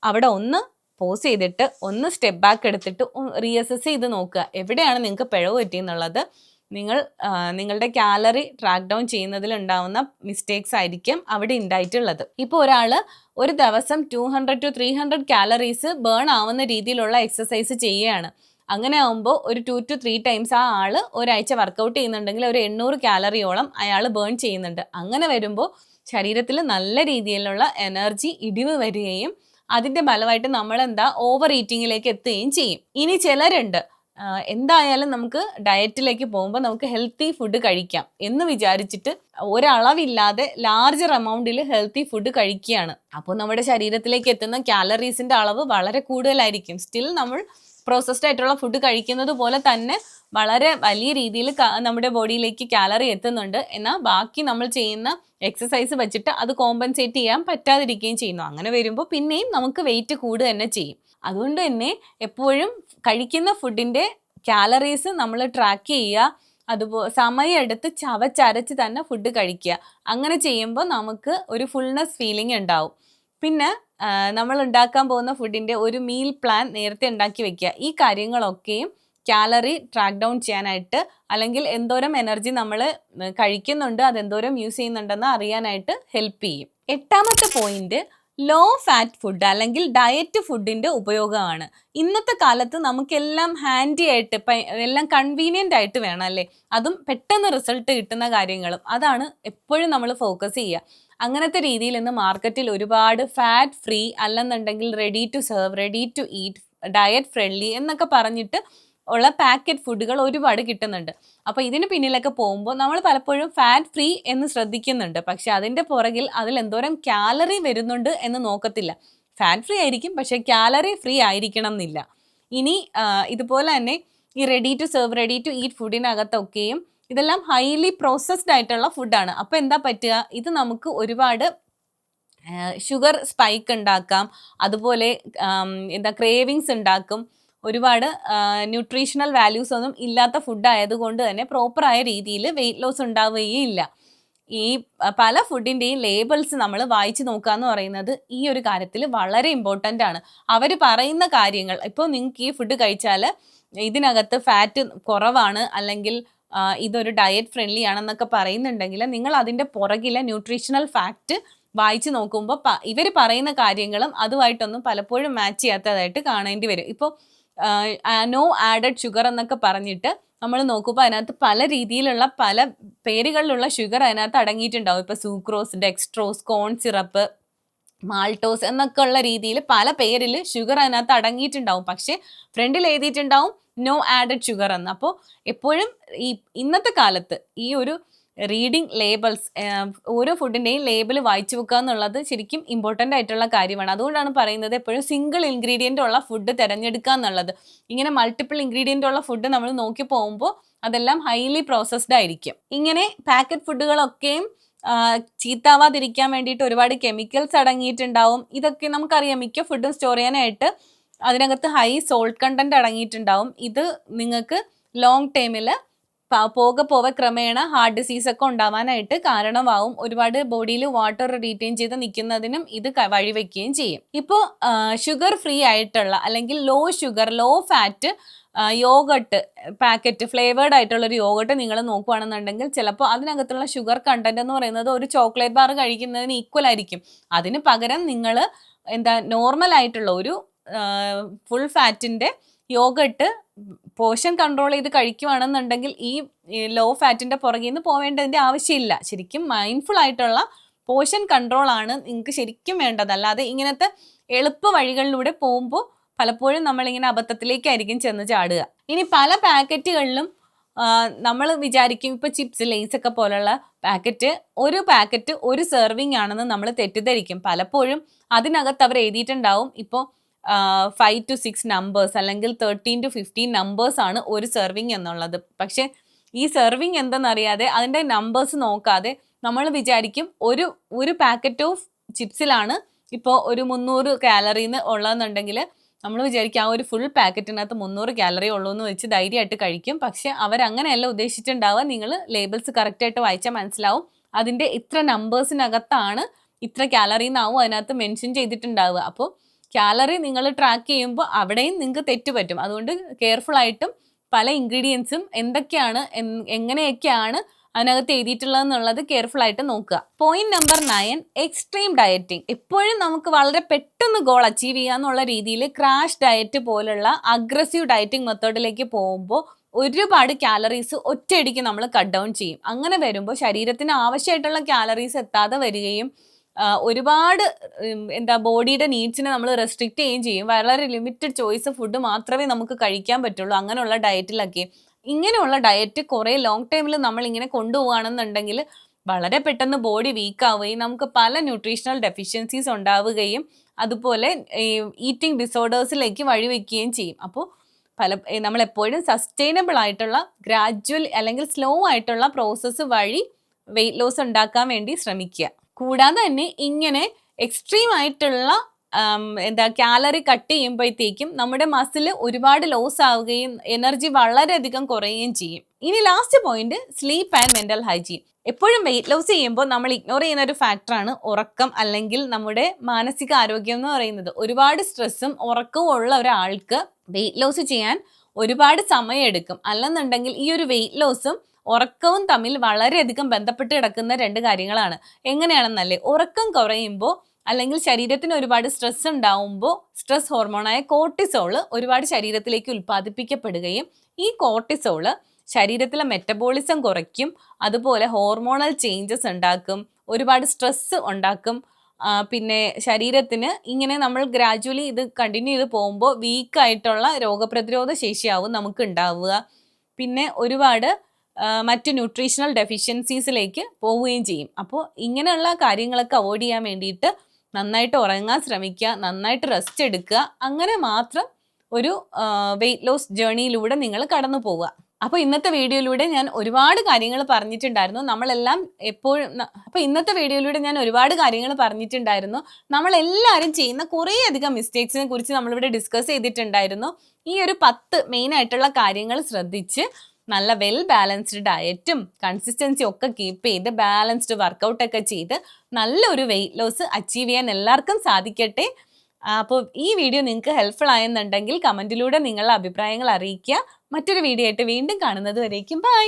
അവിടെ ഒന്ന് പോസ് ചെയ്തിട്ട് ഒന്ന് സ്റ്റെപ്പ് ബാക്ക് എടുത്തിട്ട് റീഅസസ് ചെയ്ത് നോക്കുക എവിടെയാണ് നിങ്ങൾക്ക് പിഴവ് പറ്റിയെന്നുള്ളത്. നിങ്ങളുടെ കാലറി ട്രാക്ക് ഡൗൺ ചെയ്യുന്നതിൽ ഉണ്ടാവുന്ന മിസ്റ്റേക്സ് ആയിരിക്കും അവിടെ ഉണ്ടായിട്ടുള്ളത്. ഇപ്പോൾ ഒരാൾ ഒരു ദിവസം 200 to 300 കാലറീസ് ബേൺ ആവുന്ന രീതിയിലുള്ള എക്സസൈസ് ചെയ്യുകയാണ്. അങ്ങനെ ആകുമ്പോൾ ഒരു 2 to 3 ടൈംസ് ആ ആൾ ഒരാഴ്ച വർക്കൗട്ട് ചെയ്യുന്നുണ്ടെങ്കിൽ ഒരു 800 കാലറിയോളം അയാൾ ബേൺ ചെയ്യുന്നുണ്ട്. അങ്ങനെ വരുമ്പോൾ ശരീരത്തിൽ നല്ല രീതിയിലുള്ള എനർജി ഇടിവ് വരികയും അതിൻ്റെ ഫലമായിട്ട് നമ്മൾ ഓവർ ഈറ്റിങ്ങിലേക്ക് എത്തുകയും ചെയ്യും. ഇനി ചിലരുണ്ട് എന്തായാലും നമുക്ക് ഡയറ്റിലേക്ക് പോകുമ്പോൾ നമുക്ക് ഹെൽത്തി ഫുഡ് കഴിക്കാം എന്ന് വിചാരിച്ചിട്ട് ഒരളവില്ലാതെ ലാർജർ എമൗണ്ടിൽ ഹെൽത്തി ഫുഡ് കഴിക്കുകയാണ്. അപ്പോൾ നമ്മുടെ ശരീരത്തിലേക്ക് എത്തുന്ന കാലറീസിന്റെ അളവ് വളരെ കൂടുതലായിരിക്കും. സ്റ്റിൽ നമ്മൾ പ്രോസസ്ഡ് ആയിട്ടുള്ള ഫുഡ് കഴിക്കുന്നത് പോലെ തന്നെ വളരെ വലിയ രീതിയിൽ നമ്മുടെ ബോഡിയിലേക്ക് കാലറി എത്തുന്നുണ്ട്. എന്നാൽ ബാക്കി നമ്മൾ ചെയ്യുന്ന എക്സസൈസ് വെച്ചിട്ട് അത് കോമ്പൻസേറ്റ് ചെയ്യാൻ പറ്റാതിരിക്കുകയും ചെയ്യുന്നു. അങ്ങനെ വരുമ്പോൾ പിന്നെയും നമുക്ക് വെയിറ്റ് കൂടുക തന്നെ ചെയ്യും. അതുകൊണ്ട് തന്നെ എപ്പോഴും കഴിക്കുന്ന ഫുഡിൻ്റെ കാലറീസ് നമ്മൾ ട്രാക്ക് ചെയ്യുക. അതുപോലെ സമയമെടുത്ത് ചവച്ചരച്ച് തന്നെ ഫുഡ് കഴിക്കുക. അങ്ങനെ ചെയ്യുമ്പോൾ നമുക്ക് ഒരു ഫുൾനെസ് ഫീലിംഗ് ഉണ്ടാവും. പിന്നെ നമ്മൾ ഉണ്ടാക്കാൻ പോകുന്ന ഫുഡിൻ്റെ ഒരു മീൽ പ്ലാൻ നേരത്തെ ഉണ്ടാക്കി വെക്കുക. ഈ കാര്യങ്ങളൊക്കെയും കാലറി ട്രാക്ക് ഡൗൺ ചെയ്യാനായിട്ട്, അല്ലെങ്കിൽ എന്തോരം എനർജി നമ്മൾ കഴിക്കുന്നുണ്ട്, അതെന്തോരം യൂസ് ചെയ്യുന്നുണ്ടെന്ന് അറിയാനായിട്ട് ഹെൽപ്പ് ചെയ്യും. 8ാമത്തെ പോയിന്റ് ലോ ഫാറ്റ് ഫുഡ് അല്ലെങ്കിൽ ഡയറ്റ് ഫുഡിൻ്റെ ഉപയോഗമാണ്. ഇന്നത്തെ കാലത്ത് നമുക്കെല്ലാം ഹാൻഡി ആയിട്ട് എല്ലാം കൺവീനിയൻ്റ് ആയിട്ട് വേണം അല്ലേ, അതും പെട്ടെന്ന് റിസൾട്ട് കിട്ടുന്ന കാര്യങ്ങളും. അതാണ് എപ്പോഴും നമ്മൾ ഫോക്കസ് ചെയ്യുക. അങ്ങനത്തെ രീതിയിൽ ഇന്ന് മാർക്കറ്റിൽ ഒരുപാട് ഫാറ്റ് ഫ്രീ അല്ലെന്നുണ്ടെങ്കിൽ ready to serve, ready to eat, diet friendly എന്നൊക്കെ പറഞ്ഞിട്ട് ഉള്ള പാക്കറ്റ് ഫുഡുകൾ ഒരുപാട് കിട്ടുന്നുണ്ട്. അപ്പോൾ ഇതിന് പിന്നിലൊക്കെ പോകുമ്പോൾ നമ്മൾ പലപ്പോഴും ഫാറ്റ് ഫ്രീ എന്ന് ശ്രദ്ധിക്കുന്നുണ്ട്, പക്ഷെ അതിൻ്റെ പുറകിൽ അതിൽ എന്തോരം കാലറി വരുന്നുണ്ട് എന്ന് നോക്കത്തില്ല. ഫാറ്റ് ഫ്രീ ആയിരിക്കും, പക്ഷേ കാലറി ഫ്രീ ആയിരിക്കണം എന്നില്ല. ഇനി ഇതുപോലെ തന്നെ ഈ ready to serve, ready to eat ഫുഡിനകത്തൊക്കെയും ഇതെല്ലാം ഹൈലി പ്രോസസ്ഡ് ആയിട്ടുള്ള ഫുഡാണ്. അപ്പോൾ എന്താ പറ്റുക, ഇത് നമുക്ക് ഒരുപാട് ഷുഗർ സ്പൈക്ക് ഉണ്ടാക്കാം, അതുപോലെ ക്രേവിങ്സ് ഉണ്ടാക്കും. ഒരുപാട് ന്യൂട്രീഷണൽ വാല്യൂസ് ഒന്നും ഇല്ലാത്ത ഫുഡ് ആയതുകൊണ്ട് തന്നെ പ്രോപ്പറായ രീതിയിൽ വെയിറ്റ് ലോസ് ഉണ്ടാവുകയും ഇല്ല. ഈ പല ഫുഡിൻ്റെയും ലേബിൾസ് നമ്മൾ വായിച്ച് നോക്കുക എന്ന് പറയുന്നത് ഈ ഒരു കാര്യത്തിൽ വളരെ ഇമ്പോർട്ടൻ്റ് ആണ്. അവർ പറയുന്ന കാര്യങ്ങൾ, ഇപ്പോൾ നിങ്ങൾക്ക് ഈ ഫുഡ് കഴിച്ചാൽ ഇതിനകത്ത് ഫാറ്റ് കുറവാണ് അല്ലെങ്കിൽ ഇതൊരു ഡയറ്റ് ഫ്രണ്ട്ലി ആണെന്നൊക്കെ പറയുന്നുണ്ടെങ്കിൽ നിങ്ങൾ അതിൻ്റെ പുറകിലെ ന്യൂട്രീഷണൽ ഫാക്റ്റ് വായിച്ച് നോക്കുമ്പോൾ ഇവർ പറയുന്ന കാര്യങ്ങളും അതുമായിട്ടൊന്നും പലപ്പോഴും മാച്ച് ചെയ്യാത്തതായിട്ട് കാണേണ്ടി വരും. ഇപ്പോൾ നോ ആഡഡ് ഷുഗർ എന്നൊക്കെ പറഞ്ഞിട്ട് നമ്മൾ നോക്കുമ്പോൾ അതിനകത്ത് പല രീതിയിലുള്ള പല പേരുകളിലുള്ള ഷുഗർ അതിനകത്ത് അടങ്ങിയിട്ടുണ്ടാവും. ഇപ്പോൾ സൂക്രോസ്, ഡെക്സ്ട്രോസ്, കോൺ സിറപ്പ്, മാൾട്ടോസ് എന്നൊക്കെ ഉള്ള രീതിയിൽ പല പേരിൽ ഷുഗർ അതിനകത്ത് അടങ്ങിയിട്ടുണ്ടാവും. പക്ഷേ ഫ്രണ്ടിൽ എഴുതിയിട്ടുണ്ടാവും നോ ആഡഡ് ഷുഗർ എന്ന്. അപ്പോൾ എപ്പോഴും ഇന്നത്തെ കാലത്ത് ഈ ഒരു റീഡിങ് ലേബിൾസ്, ഓരോ ഫുഡിൻ്റെയും ലേബിൾ വായിച്ചു വെക്കുക എന്നുള്ളത് ശരിക്കും ഇമ്പോർട്ടൻ്റ് ആയിട്ടുള്ള കാര്യമാണ്. അതുകൊണ്ടാണ് പറയുന്നത് എപ്പോഴും സിംഗിൾ ഇൻഗ്രീഡിയൻ്റ് ഉള്ള ഫുഡ് തിരഞ്ഞെടുക്കുക എന്നുള്ളത്. ഇങ്ങനെ മൾട്ടിപ്പിൾ ഇൻഗ്രീഡിയൻ്റ് ഉള്ള ഫുഡ് നമ്മൾ നോക്കി പോകുമ്പോൾ അതെല്ലാം ഹൈലി പ്രോസസ്ഡ് ആയിരിക്കും. ഇങ്ങനെ പാക്കറ്റ് ഫുഡുകളൊക്കെയും ചീത്താവാതിരിക്കാൻ വേണ്ടിയിട്ട് ഒരുപാട് കെമിക്കൽസ് അടങ്ങിയിട്ടുണ്ടാവും. ഇതൊക്കെ നമുക്കറിയാം. മിക്ക ഫുഡും സ്റ്റോർ ചെയ്യാനായിട്ട് അതിനകത്ത് ഹൈ സോൾട്ട് കണ്ടന്റ് അടങ്ങിയിട്ടുണ്ടാവും. ഇത് നിങ്ങൾക്ക് ലോങ് ടൈമിൽ പോകെ ക്രമേണ ഹാർട്ട് ഡിസീസ് ഒക്കെ ഉണ്ടാവാനായിട്ട് കാരണമാവും. ഒരുപാട് ബോഡിയിൽ വാട്ടർ റീറ്റെയിൻ ചെയ്ത് നിൽക്കുന്നതിനും ഇത് വഴിവെക്കുകയും ചെയ്യും. ഇപ്പോൾ ഷുഗർ ഫ്രീ ആയിട്ടുള്ള അല്ലെങ്കിൽ low sugar low fat yogurt packet flavoured ആയിട്ടുള്ളൊരു യോഗട്ട് നിങ്ങൾ നോക്കുകയാണെന്നുണ്ടെങ്കിൽ ചിലപ്പോൾ അതിനകത്തുള്ള ഷുഗർ കണ്ടന്റ് എന്ന് പറയുന്നത് ഒരു ചോക്ലേറ്റ് ബാർ കഴിക്കുന്നതിന് ഈക്വൽ ആയിരിക്കും. അതിന് പകരം നിങ്ങൾ നോർമൽ ആയിട്ടുള്ള ഒരു ഫുൾ ഫാറ്റിൻ്റെ യോഗട്ട് പോർഷൻ കൺട്രോൾ ചെയ്ത് കഴിക്കുകയാണെന്നുണ്ടെങ്കിൽ ഈ ലോ ഫാറ്റിൻ്റെ പുറകിൽ നിന്ന് പോവേണ്ടതിൻ്റെ ആവശ്യമില്ല. ശരിക്കും മൈൻഡ്ഫുൾ ആയിട്ടുള്ള പോർഷൻ കൺട്രോൾ ആണ് നിങ്ങൾക്ക് ശരിക്കും വേണ്ടത്. അല്ലാതെ ഇങ്ങനത്തെ എളുപ്പ വഴികളിലൂടെ പോകുമ്പോൾ പലപ്പോഴും നമ്മളിങ്ങനെ അബദ്ധത്തിലേക്കായിരിക്കും ചെന്ന് ചാടുക. ഇനി പല പാക്കറ്റുകളിലും നമ്മൾ വിചാരിക്കും ഇപ്പോൾ ചിപ്സ്, ലേസ് ഒക്കെ പോലുള്ള ഒരു പാക്കറ്റ് ഒരു സെർവിങ് ആണെന്ന് നമ്മൾ തെറ്റിദ്ധരിക്കും. പലപ്പോഴും അതിനകത്ത് അവർ എഴുതിയിട്ടുണ്ടാവും ഇപ്പോൾ 5 to 6 നമ്പേഴ്സ് അല്ലെങ്കിൽ 13 to 15 നമ്പേഴ്സ് ആണ് ഒരു സെർവിങ് എന്നുള്ളത്. പക്ഷേ ഈ സെർവിങ് എന്തെന്നറിയാതെ അതിൻ്റെ നമ്പേഴ്സ് നോക്കാതെ നമ്മൾ വിചാരിക്കും ഒരു പാക്കറ്റ് ഓഫ് ചിപ്സിലാണ് ഇപ്പോൾ ഒരു 300 കാലറിന്ന് ഉള്ളതെന്നുണ്ടെങ്കിൽ നമ്മൾ വിചാരിക്കും ആ ഒരു ഫുൾ പാക്കറ്റിനകത്ത് 300 കാലറി ഉള്ളൂ എന്ന് വെച്ച് ധൈര്യമായിട്ട് കഴിക്കും. പക്ഷെ അവരങ്ങനെയല്ല ഉദ്ദേശിച്ചിട്ടുണ്ടാവുക. നിങ്ങൾ ലേബിൾസ് കറക്റ്റായിട്ട് വായിച്ചാൽ മനസ്സിലാവും അതിൻ്റെ ഇത്ര നമ്പേഴ്സിനകത്താണ് ഇത്ര കാലറി എന്നാവും അതിനകത്ത് മെൻഷൻ ചെയ്തിട്ടുണ്ടാവുക. അപ്പോൾ കാലറി നിങ്ങൾ ട്രാക്ക് ചെയ്യുമ്പോൾ അവിടെയും നിങ്ങൾക്ക് തെറ്റുപറ്റും. അതുകൊണ്ട് കെയർഫുൾ ആയിട്ടും പല ഇൻഗ്രീഡിയൻസും എന്തൊക്കെയാണ് എങ്ങനെയൊക്കെയാണ് അതിനകത്ത് എഴുതിയിട്ടുള്ളതെന്നുള്ളത് കെയർഫുൾ ആയിട്ട് നോക്കുക. Point number 9 extreme dieting. എപ്പോഴും നമുക്ക് വളരെ പെട്ടെന്ന് ഗോൾ അച്ചീവ് ചെയ്യുക എന്നുള്ള രീതിയിൽ ക്രാഷ് ഡയറ്റ് പോലുള്ള അഗ്രസീവ് ഡയറ്റിംഗ് മെത്തേഡിലേക്ക് പോകുമ്പോൾ ഒരുപാട് കാലറീസ് ഒറ്റയടിക്ക് നമ്മൾ കട്ട് ഡൗൺ ചെയ്യും. അങ്ങനെ വരുമ്പോൾ ശരീരത്തിന് ആവശ്യമായിട്ടുള്ള കാലറീസ് എത്താതെ വരികയും ഒരുപാട് എന്താ ബോഡിയുടെ നീഡ്സിനെ നമ്മൾ റെസ്ട്രിക്റ്റ് ചെയ്യുകയും ചെയ്യും. വളരെ ലിമിറ്റഡ് ചോയ്സ് ഫുഡ് മാത്രമേ നമുക്ക് കഴിക്കാൻ പറ്റുള്ളൂ അങ്ങനെയുള്ള ഡയറ്റിലൊക്കെ. ഇങ്ങനെയുള്ള ഡയറ്റ് കുറേ ലോങ് ടൈമിൽ നമ്മൾ ഇങ്ങനെ കൊണ്ടുപോവുകയാണെന്നുണ്ടെങ്കിൽ വളരെ പെട്ടെന്ന് ബോഡി വീക്ക് ആവുകയും നമുക്ക് പല ന്യൂട്രീഷണൽ ഡെഫിഷ്യൻസീസ് ഉണ്ടാവുകയും അതുപോലെ ഈറ്റിംഗ് ഡിസോർഡേഴ്സിലേക്ക് വഴിവെക്കുകയും ചെയ്യും. അപ്പോൾ നമ്മളെപ്പോഴും സസ്റ്റൈനബിൾ ആയിട്ടുള്ള ഗ്രാജ്വൽ അല്ലെങ്കിൽ സ്ലോ ആയിട്ടുള്ള പ്രോസസ്സ് വഴി വെയിറ്റ് ലോസ് ഉണ്ടാക്കാൻ വേണ്ടി ശ്രമിക്കുക. കൂടാതെ തന്നെ ഇങ്ങനെ എക്സ്ട്രീം ആയിട്ടുള്ള കാലറി കട്ട് ചെയ്യുമ്പോഴത്തേക്കും നമ്മുടെ മസിൽ ഒരുപാട് ലോസ് ആവുകയും എനർജി വളരെയധികം കുറയുകയും ചെയ്യും. ഇനി last point, sleep and mental hygiene. എപ്പോഴും വെയിറ്റ് ലോസ് ചെയ്യുമ്പോൾ നമ്മൾ ഇഗ്നോർ ചെയ്യുന്ന ഒരു ഫാക്ടറാണ് ഉറക്കം അല്ലെങ്കിൽ നമ്മുടെ മാനസിക ആരോഗ്യം എന്ന് പറയുന്നത്. ഒരുപാട് സ്ട്രെസ്സും ഉറക്കവും ഉള്ള ഒരാൾക്ക് വെയിറ്റ് ലോസ് ചെയ്യാൻ ഒരുപാട് സമയം എടുക്കും. അല്ലെന്നുണ്ടെങ്കിൽ ഈ ഒരു വെയിറ്റ് ലോസും ഉറക്കവും തമ്മിൽ വളരെയധികം ബന്ധപ്പെട്ട് കിടക്കുന്ന രണ്ട് കാര്യങ്ങളാണ്. എങ്ങനെയാണെന്നല്ലേ, ഉറക്കം കുറയുമ്പോൾ അല്ലെങ്കിൽ ശരീരത്തിന് ഒരുപാട് സ്ട്രെസ് ഉണ്ടാവുമ്പോൾ സ്ട്രെസ് ഹോർമോണായ കോർട്ടിസോള് ഒരുപാട് ശരീരത്തിലേക്ക് ഉൽപ്പാദിപ്പിക്കപ്പെടുകയും ഈ കോർട്ടിസോള് ശരീരത്തിലെ മെറ്റബോളിസം കുറയ്ക്കും, അതുപോലെ ഹോർമോണൽ ചേഞ്ചസ് ഉണ്ടാക്കും, ഒരുപാട് സ്ട്രെസ് ഉണ്ടാക്കും. പിന്നെ ശരീരത്തിന് ഇങ്ങനെ നമ്മൾ ഗ്രാജുവലി ഇത് കണ്ടിന്യൂ ചെയ്ത് പോകുമ്പോൾ വീക്കായിട്ടുള്ള രോഗപ്രതിരോധ ശേഷിയാവും നമുക്ക് ഉണ്ടാവുക. പിന്നെ ഒരുപാട് മറ്റ് ന്യൂട്രീഷണൽ ഡെഫിഷ്യൻസീസിലേക്ക് പോവുകയും ചെയ്യും. അപ്പോൾ ഇങ്ങനെയുള്ള കാര്യങ്ങളൊക്കെ അവോയ്ഡ് ചെയ്യാൻ വേണ്ടിയിട്ട് നന്നായിട്ട് ഉറങ്ങാൻ ശ്രമിക്കുക, നന്നായിട്ട് റെസ്റ്റ് എടുക്കുക. അങ്ങനെ മാത്രം ഒരു വെയിറ്റ് ലോസ് ജേർണിയിലൂടെ നിങ്ങൾ കടന്നു പോവുക. അപ്പോൾ ഇന്നത്തെ വീഡിയോയിലൂടെ ഞാൻ ഒരുപാട് കാര്യങ്ങൾ പറഞ്ഞിട്ടുണ്ടായിരുന്നു. നമ്മളെല്ലാവരും ചെയ്യുന്ന കുറേയധികം മിസ്റ്റേക്സിനെ കുറിച്ച് നമ്മളിവിടെ ഡിസ്കസ് ചെയ്തിട്ടുണ്ടായിരുന്നു. ഈ ഒരു 10 മെയിൻ ആയിട്ടുള്ള കാര്യങ്ങൾ ശ്രദ്ധിച്ച് നല്ല വെൽ ബാലൻസ്ഡ് ഡയറ്റും കൺസിസ്റ്റൻസി ഒക്കെ കീപ്പ് ചെയ്ത് ബാലൻസ്ഡ് വർക്കൗട്ടൊക്കെ ചെയ്ത് നല്ലൊരു വെയിറ്റ് ലോസ് അച്ചീവ് ചെയ്യാൻ എല്ലാവർക്കും സാധിക്കട്ടെ. അപ്പോൾ ഈ വീഡിയോ നിങ്ങൾക്ക് ഹെൽപ്ഫുൾ ആയെന്നുണ്ടെങ്കിൽ കമൻറ്റിലൂടെ നിങ്ങളുടെ അഭിപ്രായങ്ങൾ അറിയിക്കുക. മറ്റൊരു വീഡിയോ ആയിട്ട് വീണ്ടും കാണുന്നത് വരേക്കും ബൈ.